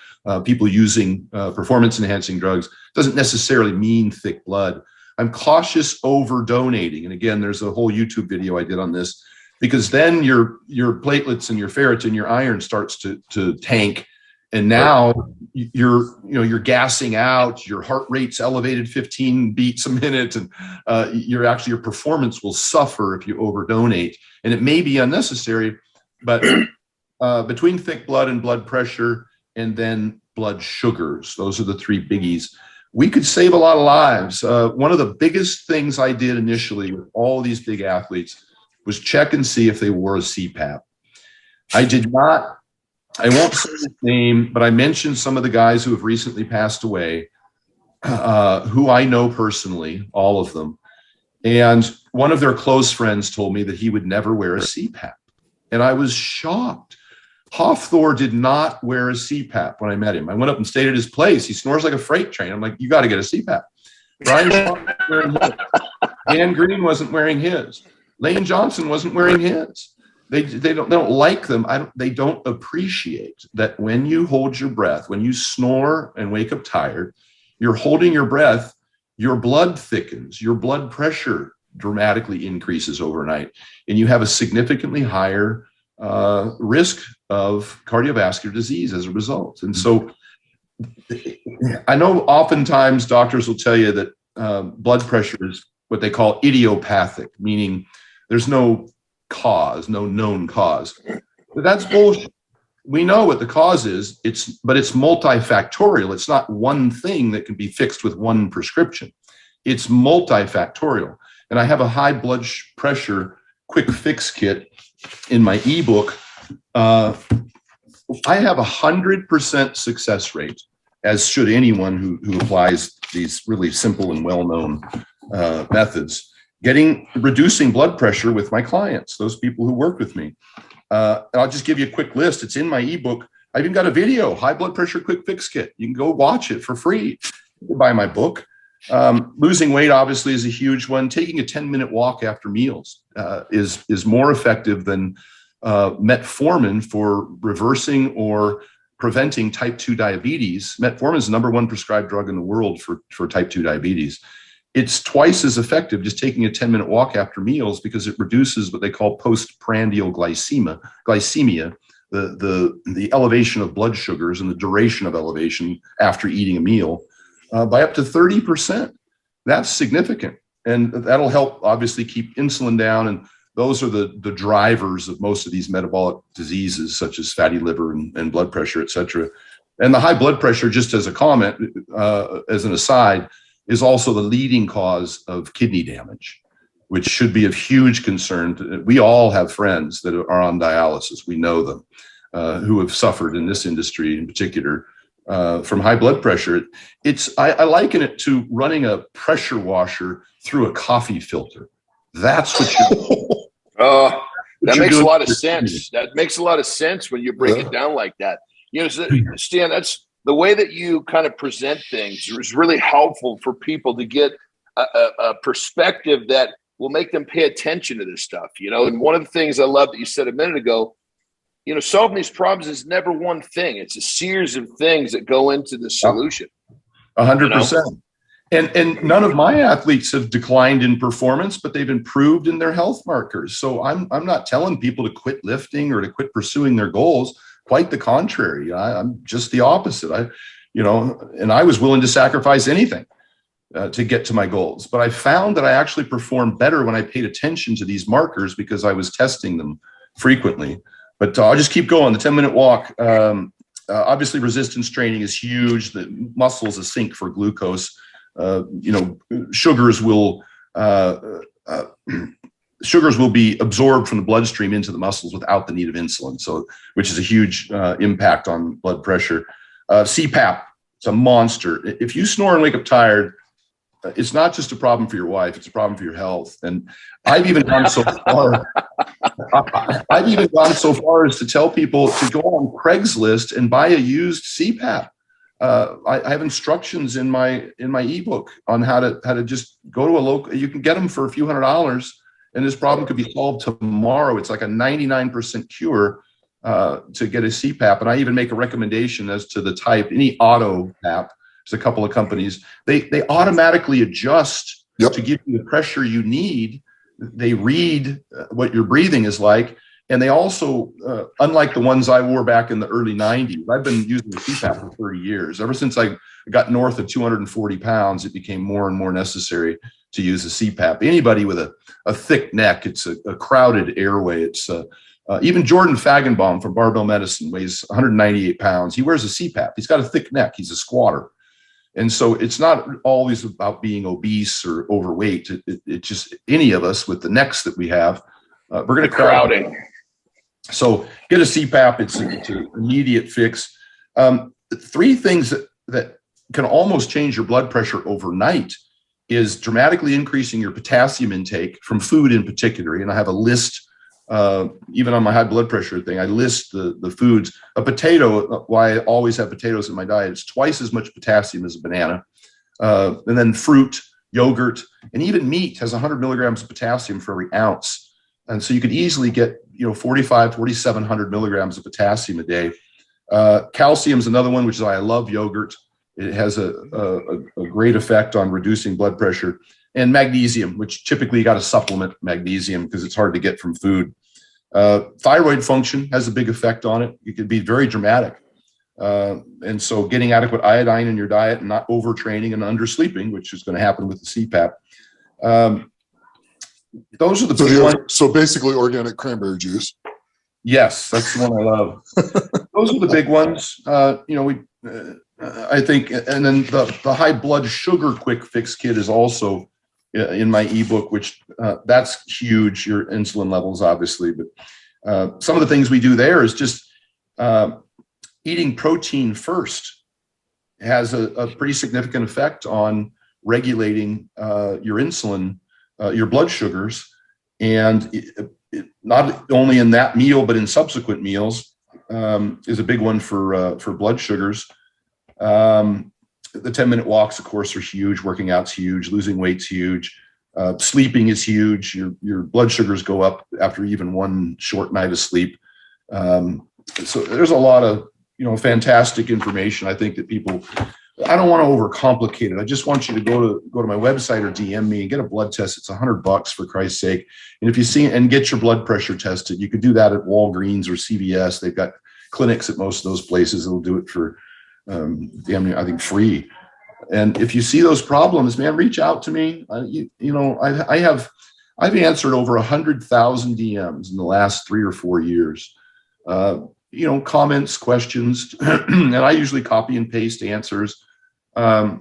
people using performance enhancing drugs. Doesn't necessarily mean thick blood. I'm cautious over donating. And again, there's a whole YouTube video I did on this, because then your platelets and your ferritin, your iron starts to tank. And now you're gassing out, your heart rate's elevated 15 beats a minute, and your performance will suffer if you overdonate. And it may be unnecessary, but between thick blood and blood pressure and then blood sugars, those are the three biggies. We could save a lot of lives. One of the biggest things I did initially with all these big athletes was check and see if they wore a CPAP. I won't say his name, but I mentioned some of the guys who have recently passed away, who I know personally, all of them. And one of their close friends told me that he would never wear a CPAP. And I was shocked. Hofthor did not wear a CPAP when I met him. I went up and stayed at his place. He snores like a freight train. I'm like, you got to get a CPAP. Brian Shaw wasn't wearing his. Dan Green wasn't wearing his. Lane Johnson wasn't wearing his. They don't like them. They don't appreciate that when you hold your breath, when you snore and wake up tired, you're holding your breath, your blood thickens, your blood pressure dramatically increases overnight, and you have a significantly higher risk of cardiovascular disease as a result. And so I know oftentimes doctors will tell you that blood pressure is what they call idiopathic, meaning there's no cause, no known cause. But that's bullshit. We know what the cause is, but it's multifactorial. It's not one thing that can be fixed with one prescription. it's multifactorial. And I have a high blood pressure quick fix kit in my ebook. I have 100% success rate, as should anyone who applies these really simple and well-known methods, reducing blood pressure with my clients, those people who work with me. I'll just give you a quick list. It's in my ebook. I even got a video, high blood pressure quick fix kit. You can go watch it for free. You can buy my book. Losing weight obviously is a huge one. Taking a 10-minute walk after meals is more effective than metformin for reversing or preventing type 2 diabetes. Metformin is the #1 prescribed drug in the world for type 2 diabetes. It's twice as effective just taking a 10-minute walk after meals because it reduces what they call postprandial glycemia, the elevation of blood sugars and the duration of elevation after eating a meal by up to 30%. That's significant. And that'll help obviously keep insulin down. And those are the drivers of most of these metabolic diseases, such as fatty liver and blood pressure, et cetera. And the high blood pressure, just as a comment, as an aside, is also the leading cause of kidney damage, which should be of huge concern. We all have friends that are on dialysis. We know them who have suffered in this industry in particular from high blood pressure. I liken it to running a pressure washer through a coffee filter. That's what you're that makes a lot of sense. That makes a lot of sense when you break it down like that. You know, Stan, that's the way that you kind of present things is really helpful for people to get a perspective that will make them pay attention to this stuff, you know. And one of the things I love that you said a minute ago, you know, solving these problems is never one thing. It's a series of things that go into the solution. 100%. You know? And none of my athletes have declined in performance, but they've improved in their health markers. So I'm not telling people to quit lifting or to quit pursuing their goals. Quite the contrary. I'm just the opposite. I was willing to sacrifice anything to get to my goals. But I found that I actually performed better when I paid attention to these markers because I was testing them frequently. But I'll just keep going. The 10-minute walk. Obviously, resistance training is huge. The muscle is a sink for glucose. Sugars will be absorbed from the bloodstream into the muscles without the need of insulin. So, which is a huge impact on blood pressure. CPAP, it's a monster. If you snore and wake up tired, it's not just a problem for your wife; it's a problem for your health. And I've even gone so far. As to tell people to go on Craigslist and buy a used CPAP. I have instructions in my ebook on how to just go to a local. You can get them for a few $100s, and this problem could be solved tomorrow. It's like a 99% cure to get a CPAP. And I even make a recommendation as to the type. Any auto PAP, there's a couple of companies. They automatically adjust to give you the pressure you need. They read what your breathing is like. And they also, unlike the ones I wore back in the early 90s, I've been using the CPAP for 30 years. Ever since I got north of 240 pounds, it became more and more necessary to use a CPAP. Anybody with a thick neck, it's a crowded airway. It's even Jordan Fagenbaum from Barbell Medicine weighs 198 pounds. He wears a CPAP. He's got a thick neck. He's a squatter. And so it's not always about being obese or overweight. It's just any of us with the necks that we have, we're going to crowding. So get a CPAP. It's an immediate fix. 3 things that can almost change your blood pressure overnight is dramatically increasing your potassium intake from food in particular. And I have a list, even on my high blood pressure thing, I list the foods. A potato, why I always have potatoes in my diet, it's twice as much potassium as a banana. And then fruit, yogurt, and even meat has 100 milligrams of potassium for every ounce. And so you could easily get, 4,700 milligrams of potassium a day. Calcium is another one, which is why I love yogurt. It has a great effect on reducing blood pressure. And magnesium, which typically you got to supplement magnesium because it's hard to get from food. Thyroid function has a big effect on it. It can be very dramatic. And so getting adequate iodine in your diet and not overtraining and undersleeping, which is going to happen with the CPAP. Those are the big ones. So basically organic cranberry juice. Yes, that's the one I love. Those are the big ones. I think, and then the high blood sugar quick fix kit is also in my ebook, which that's huge. Your insulin levels, obviously, but some of the things we do there is just eating protein first has a pretty significant effect on regulating your insulin, your blood sugars, and not only in that meal but in subsequent meals is a big one for blood sugars. The 10-minute walks, of course, are huge. Working out's huge. Losing weight's huge. Sleeping is huge. Your blood sugars go up after even one short night of sleep. So there's a lot of fantastic information. I think that people. I don't want to overcomplicate it. I just want you to go to my website or DM me and get a blood test. It's $100 for Christ's sake. And if you see and get your blood pressure tested, you could do that at Walgreens or CVS. They've got clinics at most of those places that'll do it for I think free. And if you see those problems, man, reach out to me. I've answered over 100,000 DMs in the last 3 or 4 years. Comments, questions, and I usually copy and paste answers. But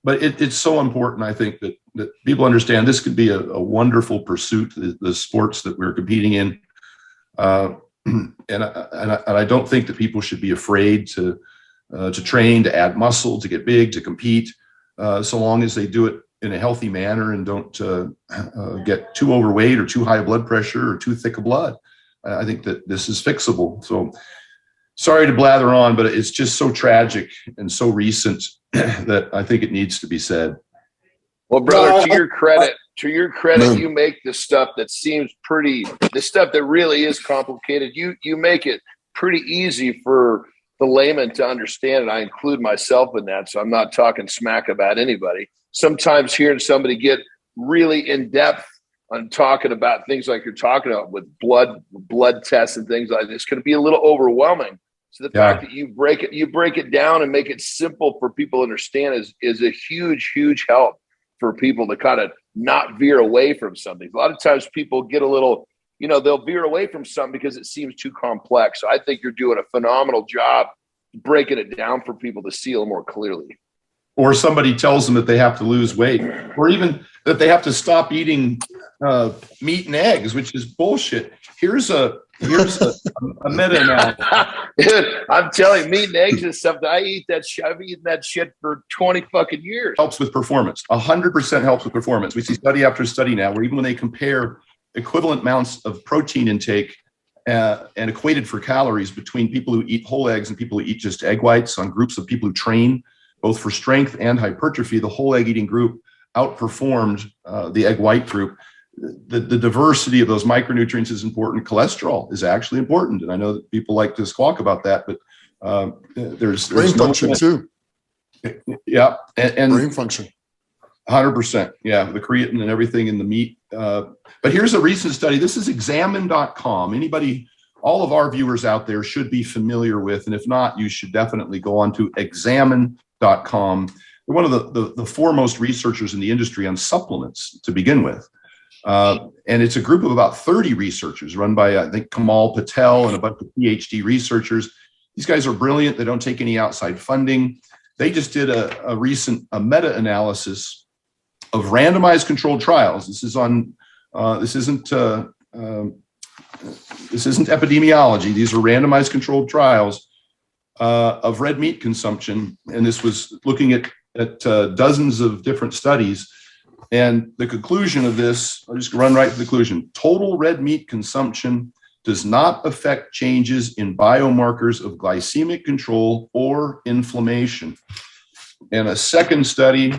it's so important, I think, that people understand this could be a wonderful pursuit, the sports that we're competing in. And I don't think that people should be afraid to train, to add muscle, to get big, to compete, so long as they do it in a healthy manner and don't get too overweight or too high blood pressure or too thick of blood. I think that this is fixable. So sorry to blather on, but it's just so tragic and so recent that I think it needs to be said. Well, brother, to your credit, you make the stuff that seems the stuff that really is complicated. You make it pretty easy for the layman to understand, and I include myself in that. So I'm not talking smack about anybody. Sometimes hearing somebody get really in depth on talking about things like you're talking about with blood tests and things like this can be a little overwhelming. So the fact that you break it down and make it simple for people to understand is a huge, huge help for people to kind of not veer away from something. A lot of times people get a little, they'll veer away from something because it seems too complex. So I think you're doing a phenomenal job breaking it down for people to see a little more clearly. Or somebody tells them that they have to lose weight, or even that they have to stop eating meat and eggs, which is bullshit. Here's a meta-analysis. Dude, I'm telling you, meat and eggs is something I eat. I've eaten that shit for 20 fucking years. Helps with performance. 100% helps with performance. We see study after study now where even when they compare equivalent amounts of protein intake and equated for calories between people who eat whole eggs and people who eat just egg whites on groups of people who train both for strength and hypertrophy, the whole egg eating group outperformed the egg white group. The diversity of those micronutrients is important. Cholesterol is actually important. And I know that people like to squawk about that, but there's brain function too. Yeah. And brain function. 100%. Yeah. The creatine and everything in the meat. But here's a recent study. This is examine.com. Anybody, all of our viewers out there should be familiar with, and if not, you should definitely go on to examine.com. They're one of the foremost researchers in the industry on supplements to begin with. And it's a group of about 30 researchers run by, I think, Kamal Patel and a bunch of PhD researchers. These guys are brilliant. They don't take any outside funding. They just did a recent meta-analysis of randomized controlled trials. This isn't epidemiology. These are randomized controlled trials of red meat consumption. And this was looking at dozens of different studies. And the conclusion of this, I'll just run right to the conclusion. Total red meat consumption does not affect changes in biomarkers of glycemic control or inflammation. And a second study,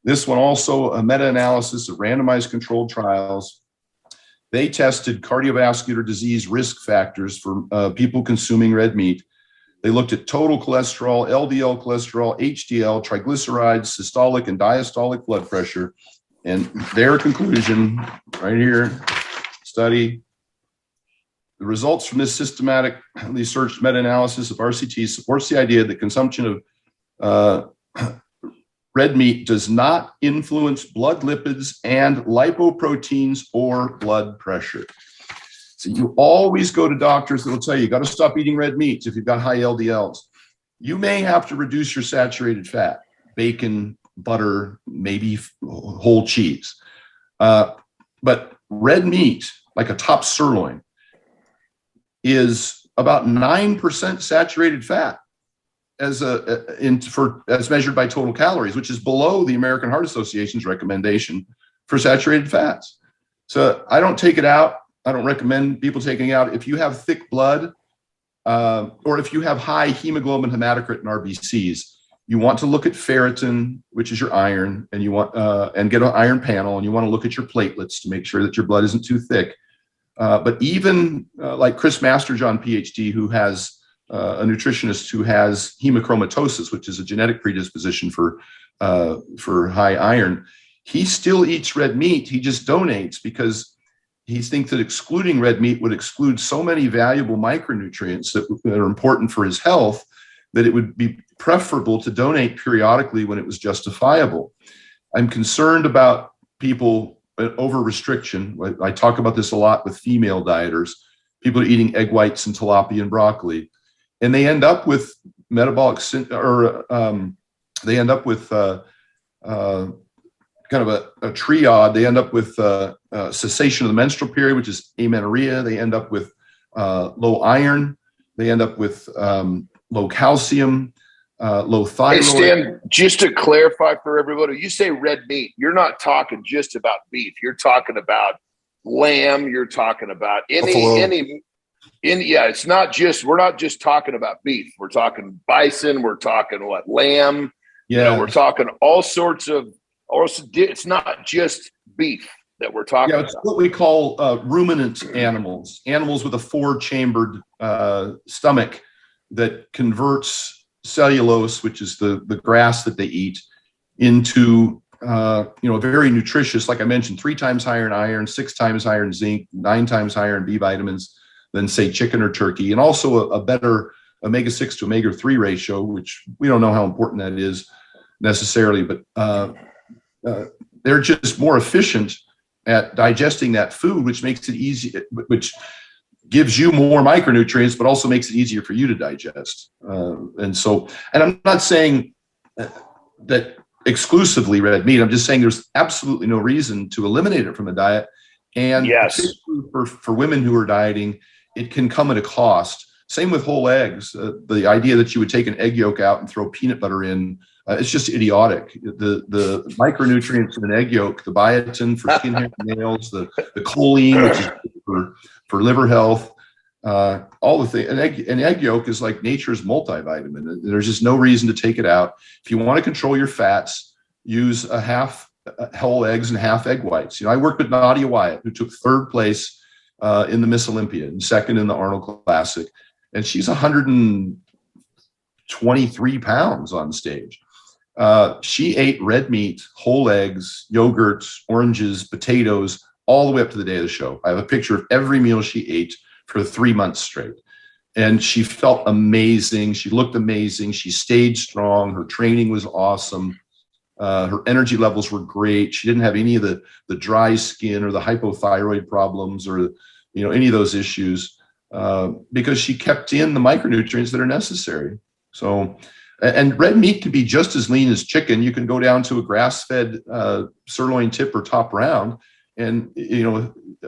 this one also a meta-analysis of randomized controlled trials. They tested cardiovascular disease risk factors for people consuming red meat. They looked at total cholesterol, LDL cholesterol, HDL, triglycerides, systolic and diastolic blood pressure. And their conclusion right here, study, the results from this systematically searched meta-analysis of RCT supports the idea that consumption of red meat does not influence blood lipids and lipoproteins or blood pressure. So you always go to doctors that will tell you, you got to stop eating red meats if you've got high LDLs. you may have to reduce your saturated fat, bacon, butter, maybe whole cheese. But red meat, like a top sirloin, is about 9% saturated fat as measured by total calories, which is below the American Heart Association's recommendation for saturated fats. So I don't take it out. I don't recommend people taking it out. If you have thick blood, or if you have high hemoglobin, hematocrit, and RBCs, you want to look at ferritin, which is your iron, and you want and get an iron panel, and you want to look at your platelets to make sure that your blood isn't too thick. But even like Chris Masterjohn, PhD, who has a nutritionist who has hemochromatosis, which is a genetic predisposition for high iron, he still eats red meat. He just donates because he thinks that excluding red meat would exclude so many valuable micronutrients that are important for his health that it would be preferable to donate periodically when it was justifiable. I'm concerned about people over restriction. I talk about this a lot with female dieters. People are eating egg whites and tilapia and broccoli, and they end up with metabolic they end up with kind of a triad. They end up with cessation of the menstrual period, which is amenorrhea. They end up with low iron. They end up with low calcium, low thyroid. Hey, Stan, just to clarify for everybody, you say red meat, you're not talking just about beef. You're talking about lamb. You're talking about it's not just, we're not just talking about beef. We're talking bison. We're talking lamb. Yeah. We're talking all sorts of, it's not just beef that we're talking about. It's what we call ruminant animals with a 4-chambered stomach that converts cellulose, which is the grass that they eat, into very nutritious, like I mentioned, 3 times higher in iron, 6 times higher in zinc, 9 times higher in B vitamins than, say, chicken or turkey, and also a better omega-6 to omega-3 ratio, which we don't know how important that is necessarily, but they're just more efficient at digesting that food, which makes it easy, which gives you more micronutrients, but also makes it easier for you to digest. And I'm not saying that exclusively red meat. I'm just saying there's absolutely no reason to eliminate it from the diet. And yes, for women who are dieting, it can come at a cost. Same with whole eggs. The idea that you would take an egg yolk out and throw peanut butter in, it's just idiotic. The micronutrients in an egg yolk, the biotin for skin, hair, and nails, the choline, which is for liver health, all the things. An egg yolk is like nature's multivitamin. There's just no reason to take it out. If you want to control your fats, use a half whole eggs and half egg whites. I worked with Nadia Wyatt, who took 3rd place in the Miss Olympia and 2nd in the Arnold Classic. And she's 123 pounds on stage. She ate red meat, whole eggs, yogurt, oranges, potatoes, all the way up to the day of the show. I have a picture of every meal she ate for 3 months straight. And she felt amazing. She looked amazing. She stayed strong. Her training was awesome. Her energy levels were great. She didn't have any of the dry skin or the hypothyroid problems or any of those issues. Because she kept in the micronutrients that are necessary. So, and red meat can be just as lean as chicken. You can go down to a grass-fed sirloin tip or top round. And,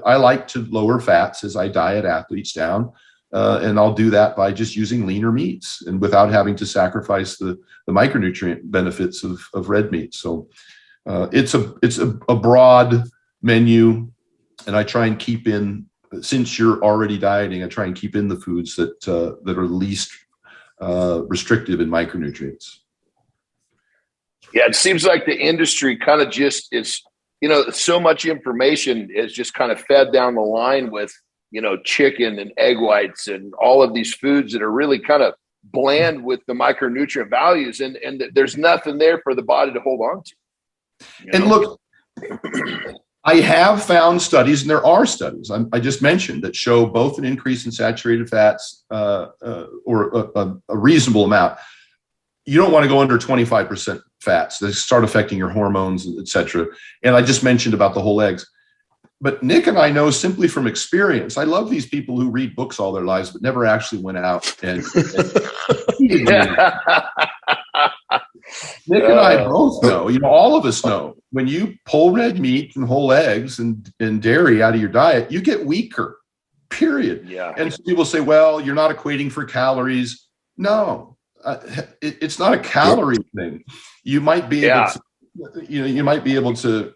I like to lower fats as I diet athletes down. And I'll do that by just using leaner meats and without having to sacrifice the micronutrient benefits of red meat. So it's a broad menu, and I try and keep in, since you're already dieting, I try and keep in the foods that are least restrictive in micronutrients. Yeah, it seems like the industry kind of just is, so much information is just kind of fed down the line with, chicken and egg whites and all of these foods that are really kind of bland with the micronutrient values. And there's nothing there for the body to hold on to. And look, I have found studies, and there are studies I just mentioned that show both an increase in saturated fats or a reasonable amount. You don't want to go under 25% fats. They start affecting your hormones, et cetera. And I just mentioned about the whole eggs. But Nick and I know simply from experience. I love these people who read books all their lives, but never actually went out and believe in me. Nick and I both know, all of us know, when you pull red meat and whole eggs and dairy out of your diet, you get weaker, period. Yeah. And so people say, well, you're not equating for calories. No, it's not a calorie thing. You might be able to, you might be able to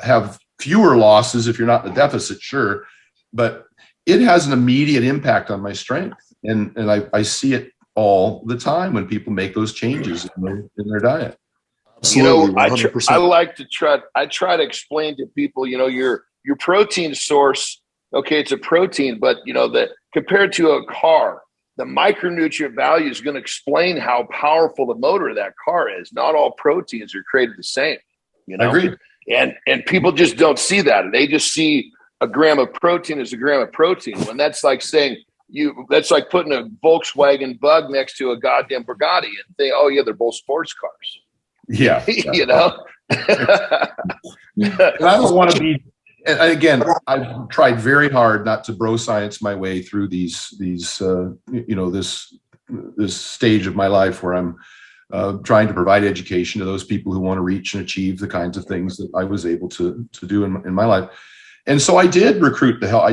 have fewer losses if you're not in a deficit, sure, but it has an immediate impact on my strength. And I see it all the time when people make those changes in their diet. Absolutely, I like to try to explain to people, your protein source, okay, it's a protein, but that compared to a car, the micronutrient value is going to explain how powerful the motor of that car is. Not all proteins are created the same, I agree. And people just don't see that. They just see a gram of protein as a gram of protein. When that's like saying that's like putting a Volkswagen Bug next to a goddamn Bugatti and think, oh yeah, they're both sports cars. Yeah. And I don't want to be. And again, I've tried very hard not to bro science my way through this stage of my life where I'm trying to provide education to those people who want to reach and achieve the kinds of things that I was able to do in my life. And so I did recruit the hell.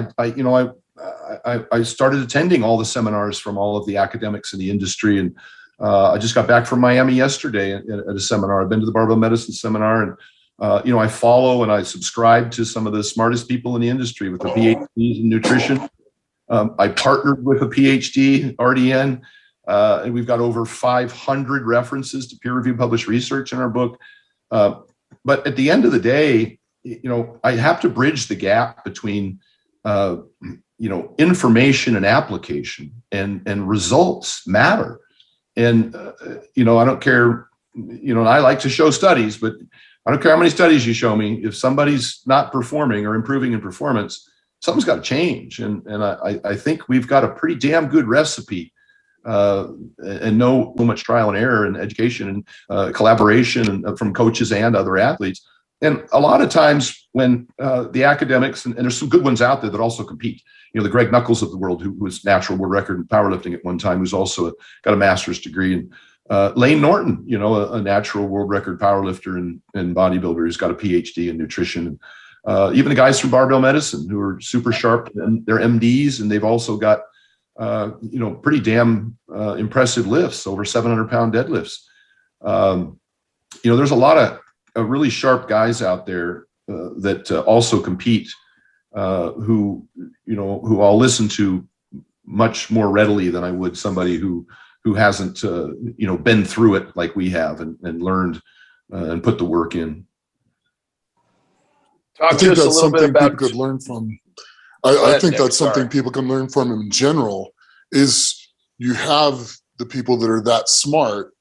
I started attending all the seminars from all of the academics in the industry. And I just got back from Miami yesterday at a seminar. I've been to the barbell medicine seminar, and I follow and I subscribe to some of the smartest people in the industry with the PhDs in nutrition. I partnered with a PhD, RDN, and we've got over 500 references to peer-reviewed published research in our book. But at the end of the day, I have to bridge the gap between, information and application, and results matter. And, I don't care, and I like to show studies, but I don't care how many studies you show me. If somebody's not performing or improving in performance, something's got to change. And I think we've got a pretty damn good recipe, and no much trial and error and education and collaboration and from coaches and other athletes. And a lot of times when the academics, and there's some good ones out there that also compete, the Greg Knuckles of the world, who was natural world record in powerlifting at one time, who's also got a master's degree, and Lane Norton, a natural world record powerlifter and bodybuilder who's got a PhD in nutrition. Even the guys from barbell medicine who are super sharp, and they're MDs, and they've also got, pretty damn impressive lifts, over 700-pound deadlifts. There's a lot of really sharp guys out there that also compete, who I'll listen to much more readily than I would somebody who hasn't, been through it like we have and learned and put the work in. I think that's something people could learn from. I think that's something people can learn from in general, is you have the people that are that smart,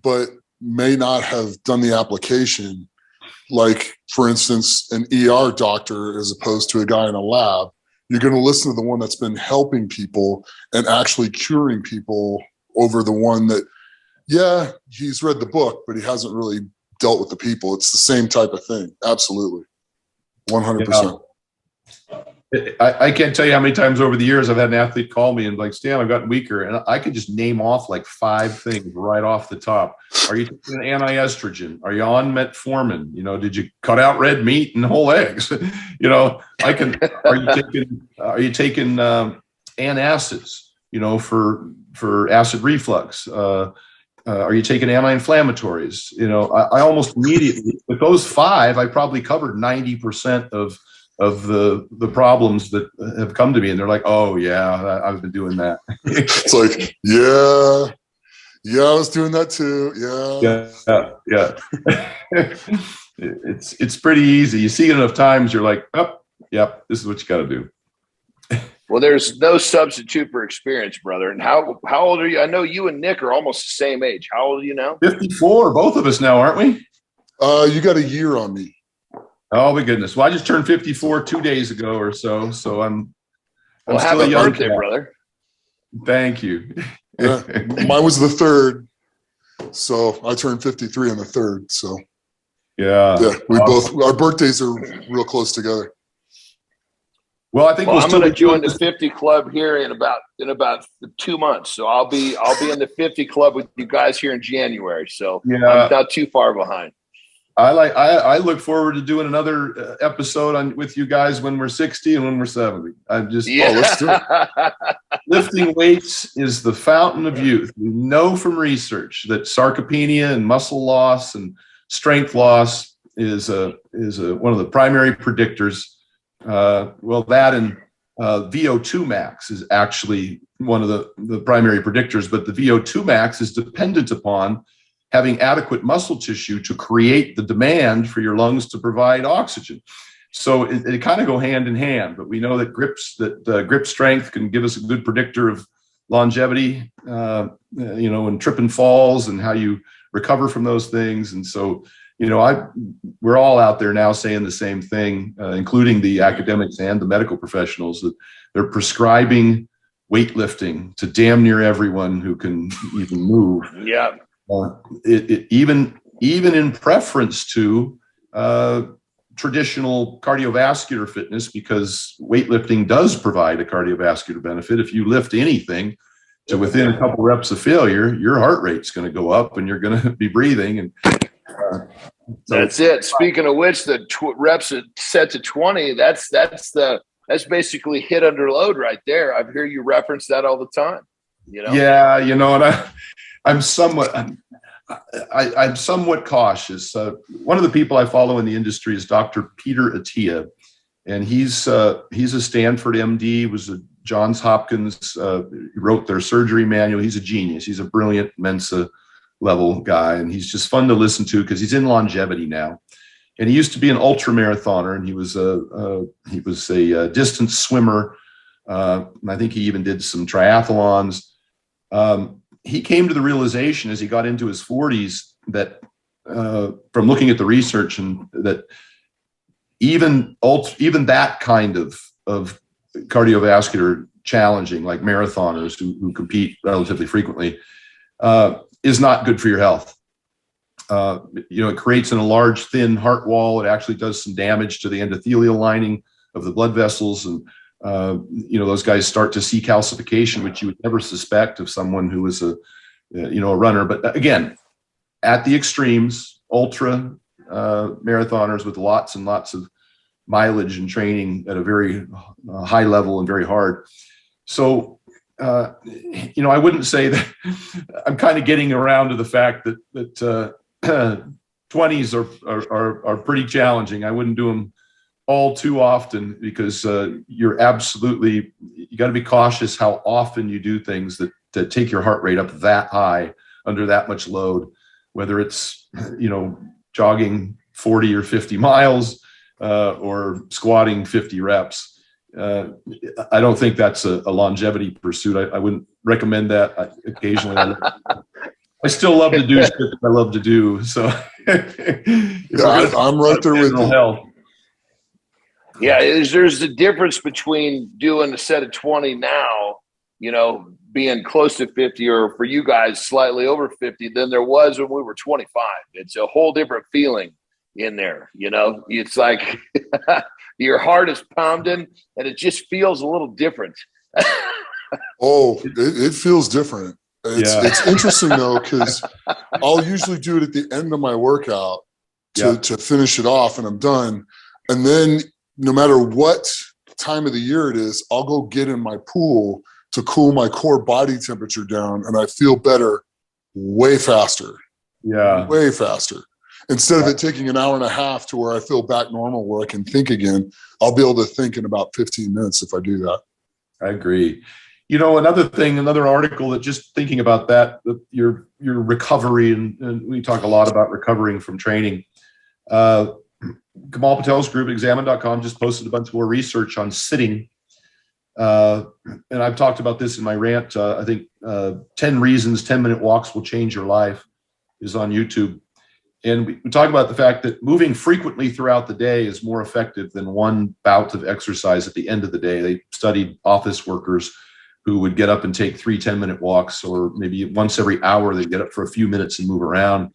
but may not have done the application. Like, for instance, an ER doctor as opposed to a guy in a lab. You're going to listen to the one that's been helping people and actually curing people over the one that, yeah, he's read the book, but he hasn't really dealt with the people. It's the same type of thing. Absolutely. 100%. I can't tell you how many times over the years I've had an athlete call me and like, Stan, I've gotten weaker. And I could just name off like 5 things right off the top. Are you taking an anti-estrogen? Are you on metformin? Did you cut out red meat and whole eggs? Are you taking antacids, for acid reflux? Are you taking anti-inflammatories? I almost immediately, with those 5, I probably covered 90% of the problems that have come to me, and they're like, oh yeah, I've been doing that. It's like, yeah, I was doing that too. Yeah. It's pretty easy. You see it enough times, you're like, oh, yep, this is what you got to do. Well, there's no substitute for experience, brother. And how old are you? I know you and Nick are almost the same age. How old are you now? 54, both of us now, aren't we? You got a year on me. Oh my goodness! Well, I just turned 54 2 days ago or so, so I'm well, still have a young birthday, brother. Thank you. Yeah, mine was the 3rd, so I turned 53 on the 3rd. So yeah, we both, our birthdays are real close together. Well, I think I'm going to join the this. 50 club here in about 2 months. So I'll be in the 50 club with you guys here in January. So Yeah. I'm not too far behind. I look forward to doing another episode with you guys when we're 60 and when we're 70. I'm just let's do it. Lifting weights is the fountain of youth. We know from research that sarcopenia and muscle loss and strength loss is one of the primary predictors. That and VO2 max is actually one of the primary predictors, but the VO2 max is dependent upon having adequate muscle tissue to create the demand for your lungs to provide oxygen. So it kind of go hand in hand, but we know that grip strength can give us a good predictor of longevity, and trip and falls and how you recover from those things. And so, we're all out there now saying the same thing, including the academics and the medical professionals, that they're prescribing weightlifting to damn near everyone who can even move. Yeah. Even in preference to traditional cardiovascular fitness, because weightlifting does provide a cardiovascular benefit. If you lift anything to within a couple reps of failure, your heart rate's going to go up and you're going to be breathing. And that's it. Speaking of which, the reps set to 20. That's basically hit under load right there. I hear you reference that all the time. Yeah, and I'm somewhat cautious. One of the people I follow in the industry is Dr. Peter Attia, and he's a Stanford MD, was a Johns Hopkins, he wrote their surgery manual. He's a genius. He's a brilliant Mensa level guy, and he's just fun to listen to because he's in longevity now. And he used to be an ultra marathoner, and he was a distance swimmer. And I think he even did some triathlons. He came to the realization as he got into his 40s that from looking at the research, and that even that kind of cardiovascular challenging, like marathoners who compete relatively frequently, is not good for your health. It creates in a large, thin heart wall. It actually does some damage to the endothelial lining of the blood vessels. And those guys start to see calcification, which you would never suspect of someone who is a runner. But again, at the extremes, ultra marathoners with lots and lots of mileage and training at a very high level and very hard. So, I wouldn't say that I'm kind of getting around to the fact that 20s are pretty challenging. I wouldn't do them all too often, because you got to be cautious how often you do things that take your heart rate up that high under that much load, whether it's, jogging 40 or 50 miles or squatting 50 reps. I don't think that's a longevity pursuit. I wouldn't recommend that. Occasionally, I still love to do shit that I love to do. So I'm right there with you. Health. Yeah, there's a difference between doing a set of 20 now, being close to 50, or for you guys slightly over 50, than there was when we were 25. It's a whole different feeling in there. It's like your heart is pounding and it just feels a little different. It feels different. It's interesting though, because I'll usually do it at the end of my workout to finish it off, and I'm done. And then no matter what time of the year it is, I'll go get in my pool to cool my core body temperature down, and I feel better way faster. Yeah. Way faster. Instead of it taking an hour and a half to where I feel back normal, where I can think again, I'll be able to think in about 15 minutes if I do that. I agree. Another article that, just thinking about that, your recovery, and we talk a lot about recovering from training. Kamal Patel's group, examine.com, just posted a bunch more research on sitting. And I've talked about this in my rant. I think 10 reasons 10-minute walks will change your life is on YouTube. And we talk about the fact that moving frequently throughout the day is more effective than one bout of exercise at the end of the day. They studied office workers who would get up and take 3 10-minute walks, or maybe once every hour they'd get up for a few minutes and move around.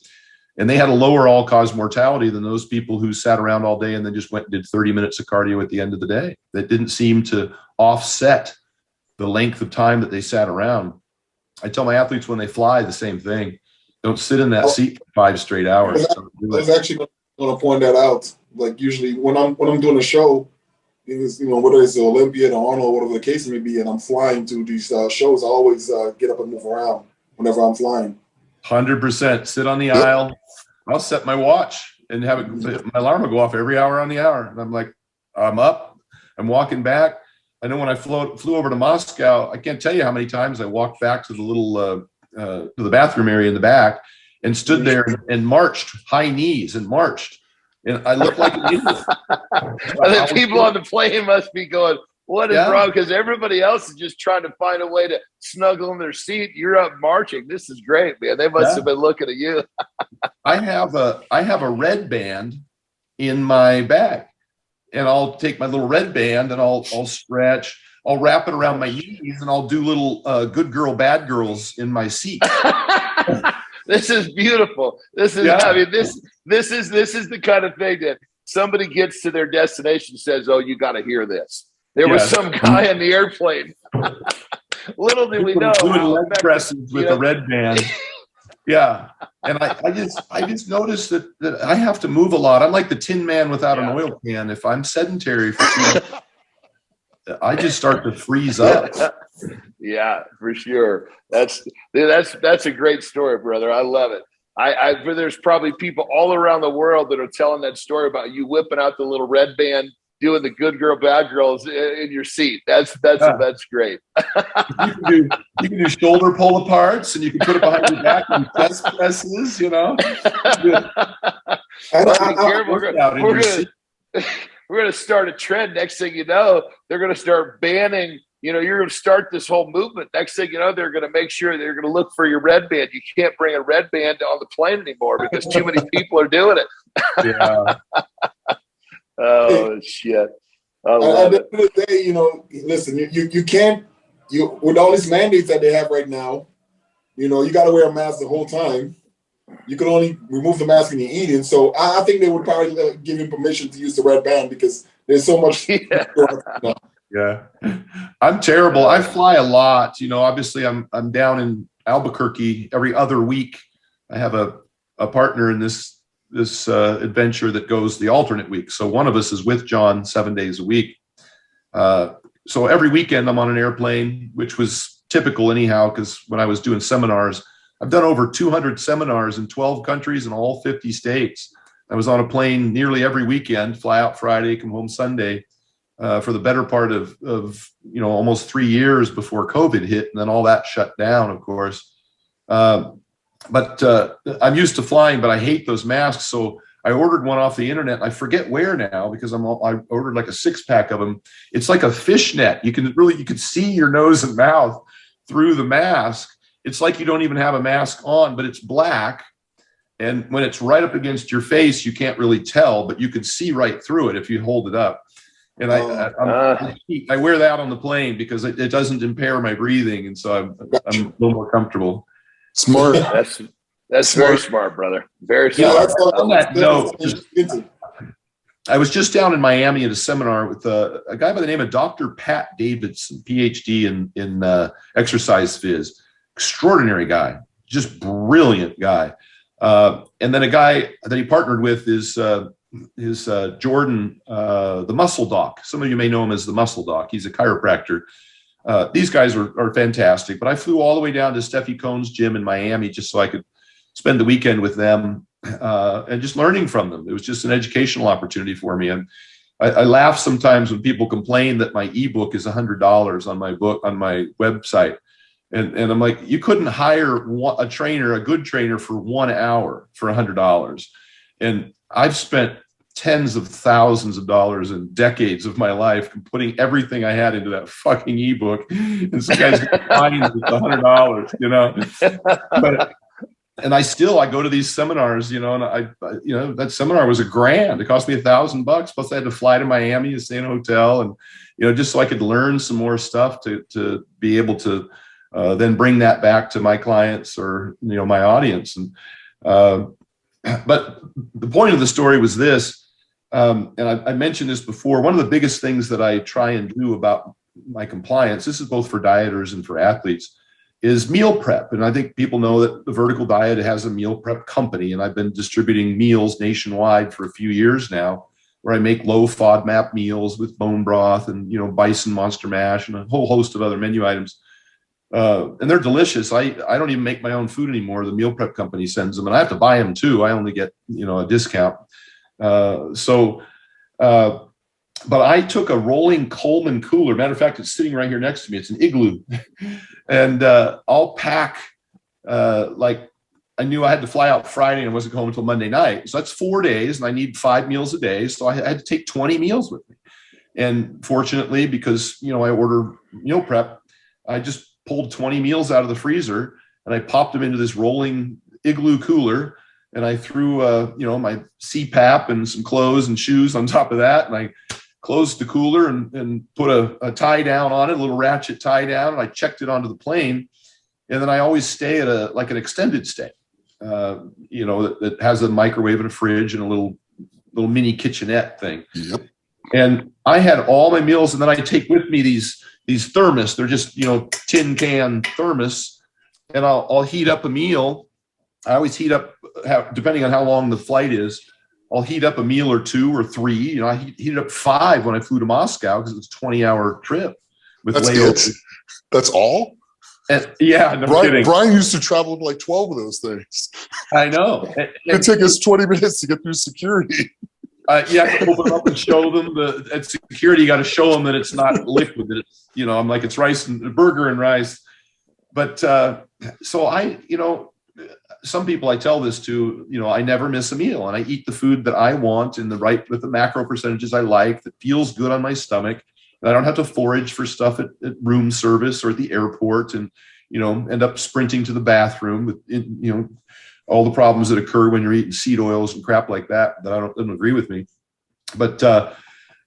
And they had a lower all-cause mortality than those people who sat around all day and then just went and did 30 minutes of cardio at the end of the day. That didn't seem to offset the length of time that they sat around. I tell my athletes when they fly the same thing. Don't sit in that seat for 5 straight hours. I was actually going to point that out. Like usually when I'm doing a show, it is, whether it's the Olympiad or Arnold, whatever the case may be, and I'm flying to these shows, I always get up and move around whenever I'm flying. 100%. Sit on the aisle. I'll set my watch and have it. My alarm will go off every hour on the hour. And I'm like, I'm up. I'm walking back. I know when I flew over to Moscow, I can't tell you how many times I walked back to the little to the bathroom area in the back and stood there and marched, high knees and marched. And I looked like an idiot. And the people on the plane must be going, what is wrong? Because everybody else is just trying to find a way to snuggle in their seat. You're up marching. This is great, man. They must have been looking at you. I have a red band in my bag, and I'll take my little red band and I'll stretch. I'll wrap it around my knees and I'll do little good girl, bad girls in my seat. This is beautiful. This is, I mean, this is the kind of thing that somebody gets to their destination and says, oh, you got to hear this. There was some guy on the airplane. Little did we know. Doing leg presses with a red band. Yeah. And I just noticed that I have to move a lot. I'm like the Tin Man without an oil can. If I'm sedentary for too long, I just start to freeze up. Yeah, for sure. That's a great story, brother. I love it. There's probably people all around the world that are telling that story about you whipping out the little red band, doing the good girl, bad girls in your seat. That's great. You can do shoulder pull aparts, and you can put it behind your back and chest presses. We're going to start a trend. Next thing you know, they're going to start banning. You're going to start this whole movement. Next thing you know, they're going to make sure they're going to look for your red band. You can't bring a red band on the plane anymore because too many people are doing it. Yeah. Oh, shit. At the end of the day, listen, you can't, with all these mandates that they have right now, you got to wear a mask the whole time. You can only remove the mask when you're eating. So I think they would probably give him permission to use the red band because there's so much. Yeah. I'm terrible. I fly a lot. Obviously I'm down in Albuquerque every other week. I have a partner in this adventure that goes the alternate week. So one of us is with Jon 7 days a week. So every weekend I'm on an airplane, which was typical anyhow, because when I was doing seminars, I've done over 200 seminars in 12 countries in all 50 states. I was on a plane nearly every weekend, fly out Friday, come home Sunday, for the better part of almost 3 years before COVID hit, and then all that shut down, of course. But I'm used to flying, but I hate those masks. So I ordered one off the internet. I forget where now because I ordered like a 6-pack of them. It's like a fishnet. You can see your nose and mouth through the mask. It's like you don't even have a mask on, but it's black. And when it's right up against your face, you can't really tell, but you can see right through it if you hold it up. And I wear that on the plane because it doesn't impair my breathing. And so I'm a little more comfortable. Smart. That's very smart, brother. Very smart. On that note, I was just down in Miami at a seminar with a guy by the name of Dr. Pat Davidson, PhD in exercise phys. Extraordinary guy, just brilliant guy. And then a guy that he partnered with is Jordan, the Muscle Doc. Some of you may know him as the Muscle Doc. He's a chiropractor. These guys are fantastic, but I flew all the way down to Steffi Cohn's gym in Miami just so I could spend the weekend with them and just learning from them. It was just an educational opportunity for me. And I laugh sometimes when people complain that my ebook is $100 on my website. And I'm like, you couldn't hire a good trainer for 1 hour for $100. And I've spent tens of thousands of dollars and decades of my life putting everything I had into that fucking ebook. And some guys get fined with $100, and I go to these seminars, and that seminar was $1,000. It cost me $1,000 plus I had to fly to Miami and stay in a hotel, and just so I could learn some more stuff to be able to then bring that back to my clients or my audience. And But the point of the story was this, and I mentioned this before. One of the biggest things that I try and do about my compliance, this is both for dieters and for athletes, is meal prep. And I think people know that the Vertical Diet has a meal prep company, and I've been distributing meals nationwide for a few years now, where I make low FODMAP meals with bone broth and, bison monster mash and a whole host of other menu items. And they're delicious. I don't even make my own food anymore. The meal prep company sends them, and I have to buy them too. I only get, a discount. But I took a rolling Coleman cooler. Matter of fact, it's sitting right here next to me. It's an igloo. And I'll pack, like I knew I had to fly out Friday and I wasn't home until Monday night. So that's 4 days, and I need 5 meals a day. So I had to take 20 meals with me. And fortunately, because, I order meal prep, I just pulled 20 meals out of the freezer and I popped them into this rolling igloo cooler. And I threw, my CPAP and some clothes and shoes on top of that. And I closed the cooler and put a tie down on it, a little ratchet tie down. And I checked it onto the plane. And then I always stay at an extended stay, that has a microwave and a fridge and a little mini kitchenette thing. Yep. And I had all my meals, and then I take with me these thermos. They're just, tin can thermos, and I'll heat up a meal. I always heat up, depending on how long the flight is, I'll heat up a meal or 2 or 3. I heated up 5 when I flew to Moscow because it was a 20-hour trip with layovers. That's all? And, yeah, no kidding. Brian used to travel with like 12 of those things. I know. It'd take us 20 minutes to get through security. You have to open it up and show them. At security, you got to show them that it's not liquid. That it's, I'm like, it's rice and burger and rice. But so some people I tell this to, I never miss a meal, and I eat the food that I want with the macro percentages I like, that feels good on my stomach. And I don't have to forage for stuff at room service or at the airport and, end up sprinting to the bathroom with, all the problems that occur when you're eating seed oils and crap like that don't agree with me. But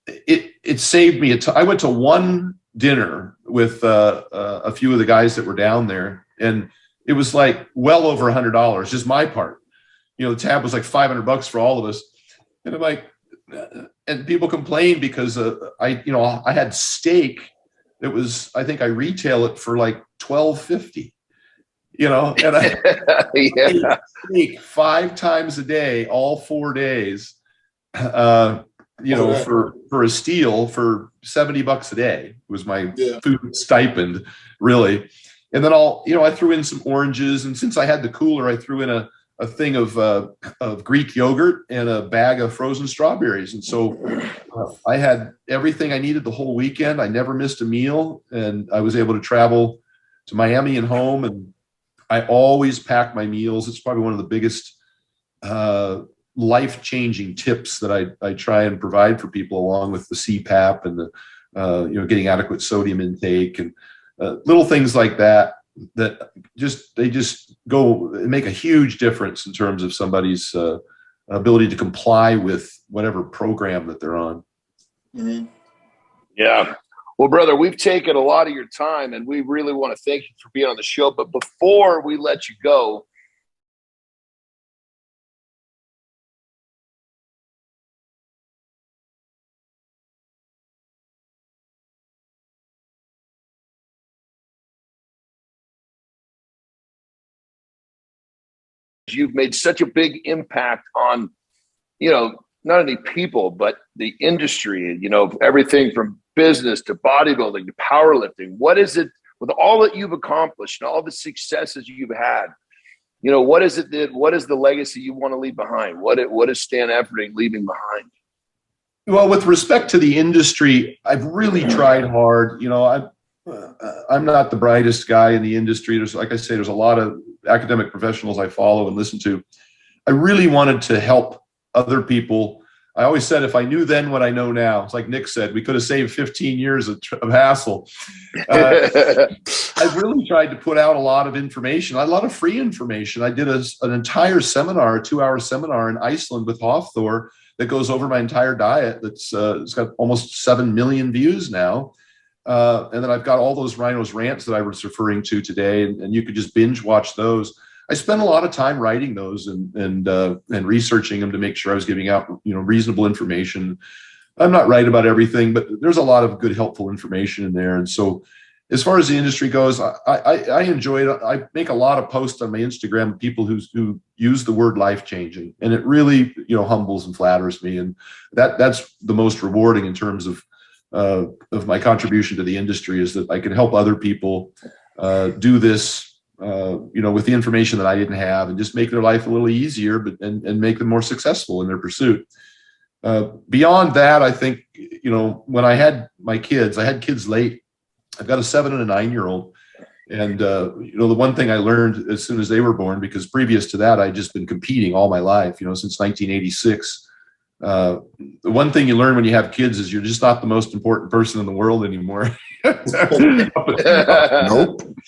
it saved me. I went to one dinner with a few of the guys that were down there, and it was like well over $100, just my part. The tab was like $500 for all of us. And I'm like, and people complain because I had steak that was, I think I retail it for like $12.50, and I ate steak 5 times a day, all 4 days, for a steal for $70 a day was my food stipend, really. And then I threw in some oranges, and since I had the cooler, I threw in a thing of Greek yogurt and a bag of frozen strawberries. And so I had everything I needed the whole weekend. I never missed a meal, and I was able to travel to Miami and home. And I always pack my meals. It's probably one of the biggest life-changing tips that I try and provide for people, along with the CPAP and the getting adequate sodium intake and little things like that they just make a huge difference in terms of somebody's ability to comply with whatever program that they're on. Mm-hmm. Yeah. Well, brother, we've taken a lot of your time, and we really want to thank you for being on the show. But before we let you go, you've made such a big impact on, not only people, but the industry, everything from business to bodybuilding to powerlifting. What is it, with all that you've accomplished and all the successes you've had, what is the legacy you want to leave behind? What is Stan Efferding leaving behind? Well, with respect to the industry, I've really tried hard. I'm not the brightest guy in the industry. There's a lot of academic professionals I follow and listen to. I really wanted to help other people. I always said, if I knew then what I know now, it's like Nick said, we could have saved 15 years of hassle. I've really tried to put out a lot of information, a lot of free information. I did an entire seminar, a 2-hour seminar in Iceland with Hofthor that goes over my entire diet. It's got almost 7 million views now. And then I've got all those Rhino's rants that I was referring to today, and you could just binge watch those. I spent a lot of time writing those and researching them to make sure I was giving out, reasonable information. I'm not right about everything, but there's a lot of good, helpful information in there. And so as far as the industry goes, I enjoy it. I make a lot of posts on my Instagram of people who use the word life-changing, and it really, humbles and flatters me. And that's the most rewarding in terms of my contribution to the industry, is that I can help other people do this, with the information that I didn't have, and just make their life a little easier, and make them more successful in their pursuit. Beyond that, I think, when I had my kids, I had kids late. I've got a 7 and a 9-year-old. And, the one thing I learned as soon as they were born, because previous to that, I'd just been competing all my life, since 1986. The one thing you learn when you have kids is you're just not the most important person in the world anymore. Nope.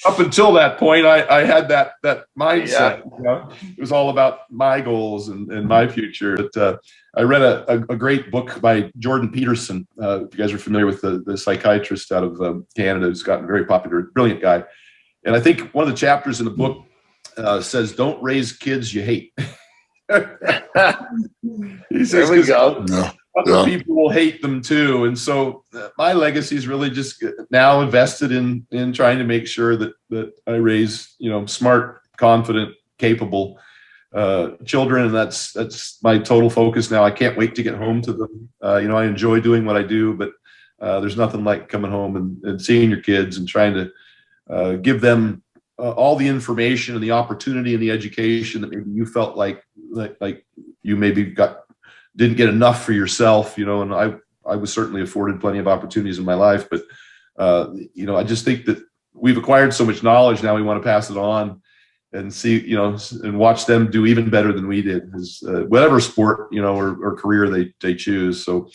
Up until that point, I had that mindset. Yeah. It was all about my goals and my future. But I read a great book by Jordan Peterson. If you guys are familiar with the psychiatrist out of Canada, who's gotten very popular, brilliant guy. And I think one of the chapters in the book says, "Don't raise kids you hate." He says, there we go. Other people will hate them too. And so my legacy is really just now invested in trying to make sure that I raise, smart, confident, capable children. And that's my total focus now. I can't wait to get home to them. I enjoy doing what I do, but there's nothing like coming home and seeing your kids and trying to give them all the information and the opportunity and the education that maybe you felt like you maybe didn't get enough for yourself, and I was certainly afforded plenty of opportunities in my life, but I just think that we've acquired so much knowledge now. We want to pass it on and see, and watch them do even better than we did, whatever sport, or career they choose. So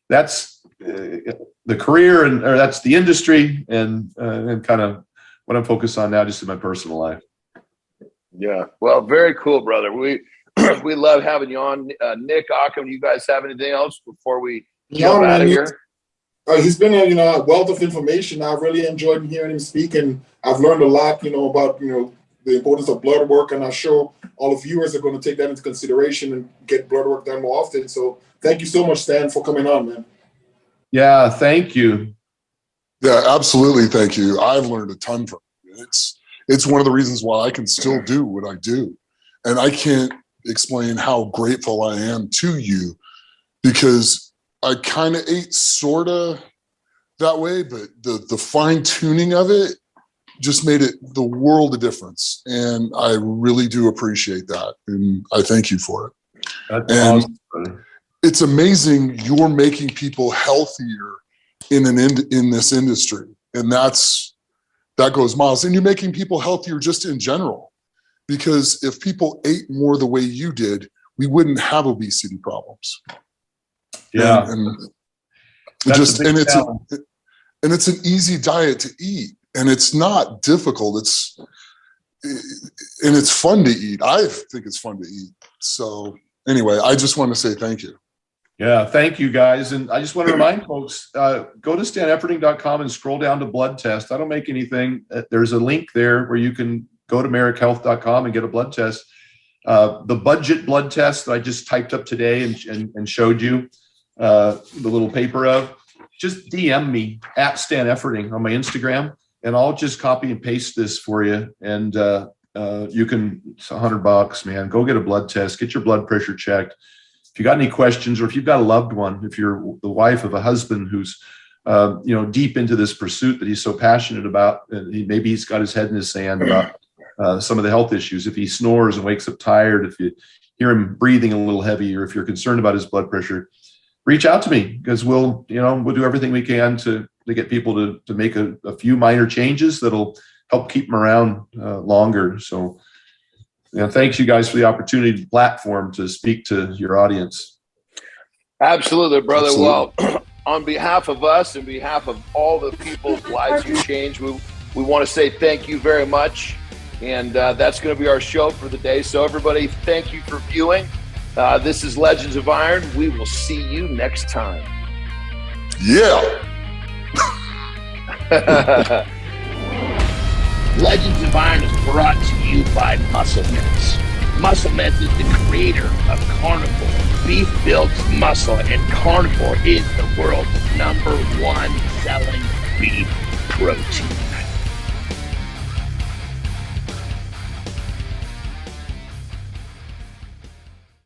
that's the career, or that's the industry, and kind of what I'm focused on now, just in my personal life. Yeah. Well, very cool, brother. We love having you on. Nick, Ockham, you guys have anything else before we jump out of here? He's been a wealth of information. I've really enjoyed hearing him speak, and I've learned a lot, about the importance of blood work, and I'm sure all the viewers are going to take that into consideration and get blood work done more often. So thank you so much, Stan, for coming on, man. Yeah, thank you. Yeah, absolutely. Thank you. I've learned a ton from you. It's one of the reasons why I can still do what I do. And I can't explain how grateful I am to you, because I kind of ate sort of that way, but the fine tuning of it just made it the world of difference. And I really do appreciate that. And I thank you for it. That's and awesome. It's amazing you're making people healthier in this industry. And that goes miles. And you're making people healthier just in general, because if people ate more the way you did, we wouldn't have obesity problems. Yeah. And it's an easy diet to eat, and it's not difficult. It's fun to eat. I think it's fun to eat. So anyway, I just want to say thank you. Yeah, thank you guys. And I just want to remind folks, go to stanefferding.com and scroll down to blood test. I don't make anything. There's a link there where you can go to merrickhealth.com and get a blood test. The budget blood test that I just typed up today and showed you the little paper of, just DM me at Stan Efferding on my Instagram, and I'll just copy and paste this for you. And you can, it's $100, man. Go get a blood test, get your blood pressure checked. If you got any questions, or if you've got a loved one, if you're the wife of a husband who's deep into this pursuit that he's so passionate about, and maybe he's got his head in his sand about some of the health issues. If he snores and wakes up tired, if you hear him breathing a little heavy, or if you're concerned about his blood pressure, reach out to me, because we'll do everything we can to get people to make a few minor changes that'll help keep them around longer. So, thanks you guys for the opportunity, the platform to speak to your audience. Absolutely, brother. Absolutely. Well, on behalf of us and behalf of all the people's lives you changed, we want to say thank you very much. And that's going to be our show for the day. So everybody, thank you for viewing. This is Legends of Iron. We will see you next time. Yeah. Legends of Iron is brought to you by Muscle Mints. Muscle Mints is the creator of Carnivore. Beef builds muscle, and Carnivore is the world's #1 selling beef protein.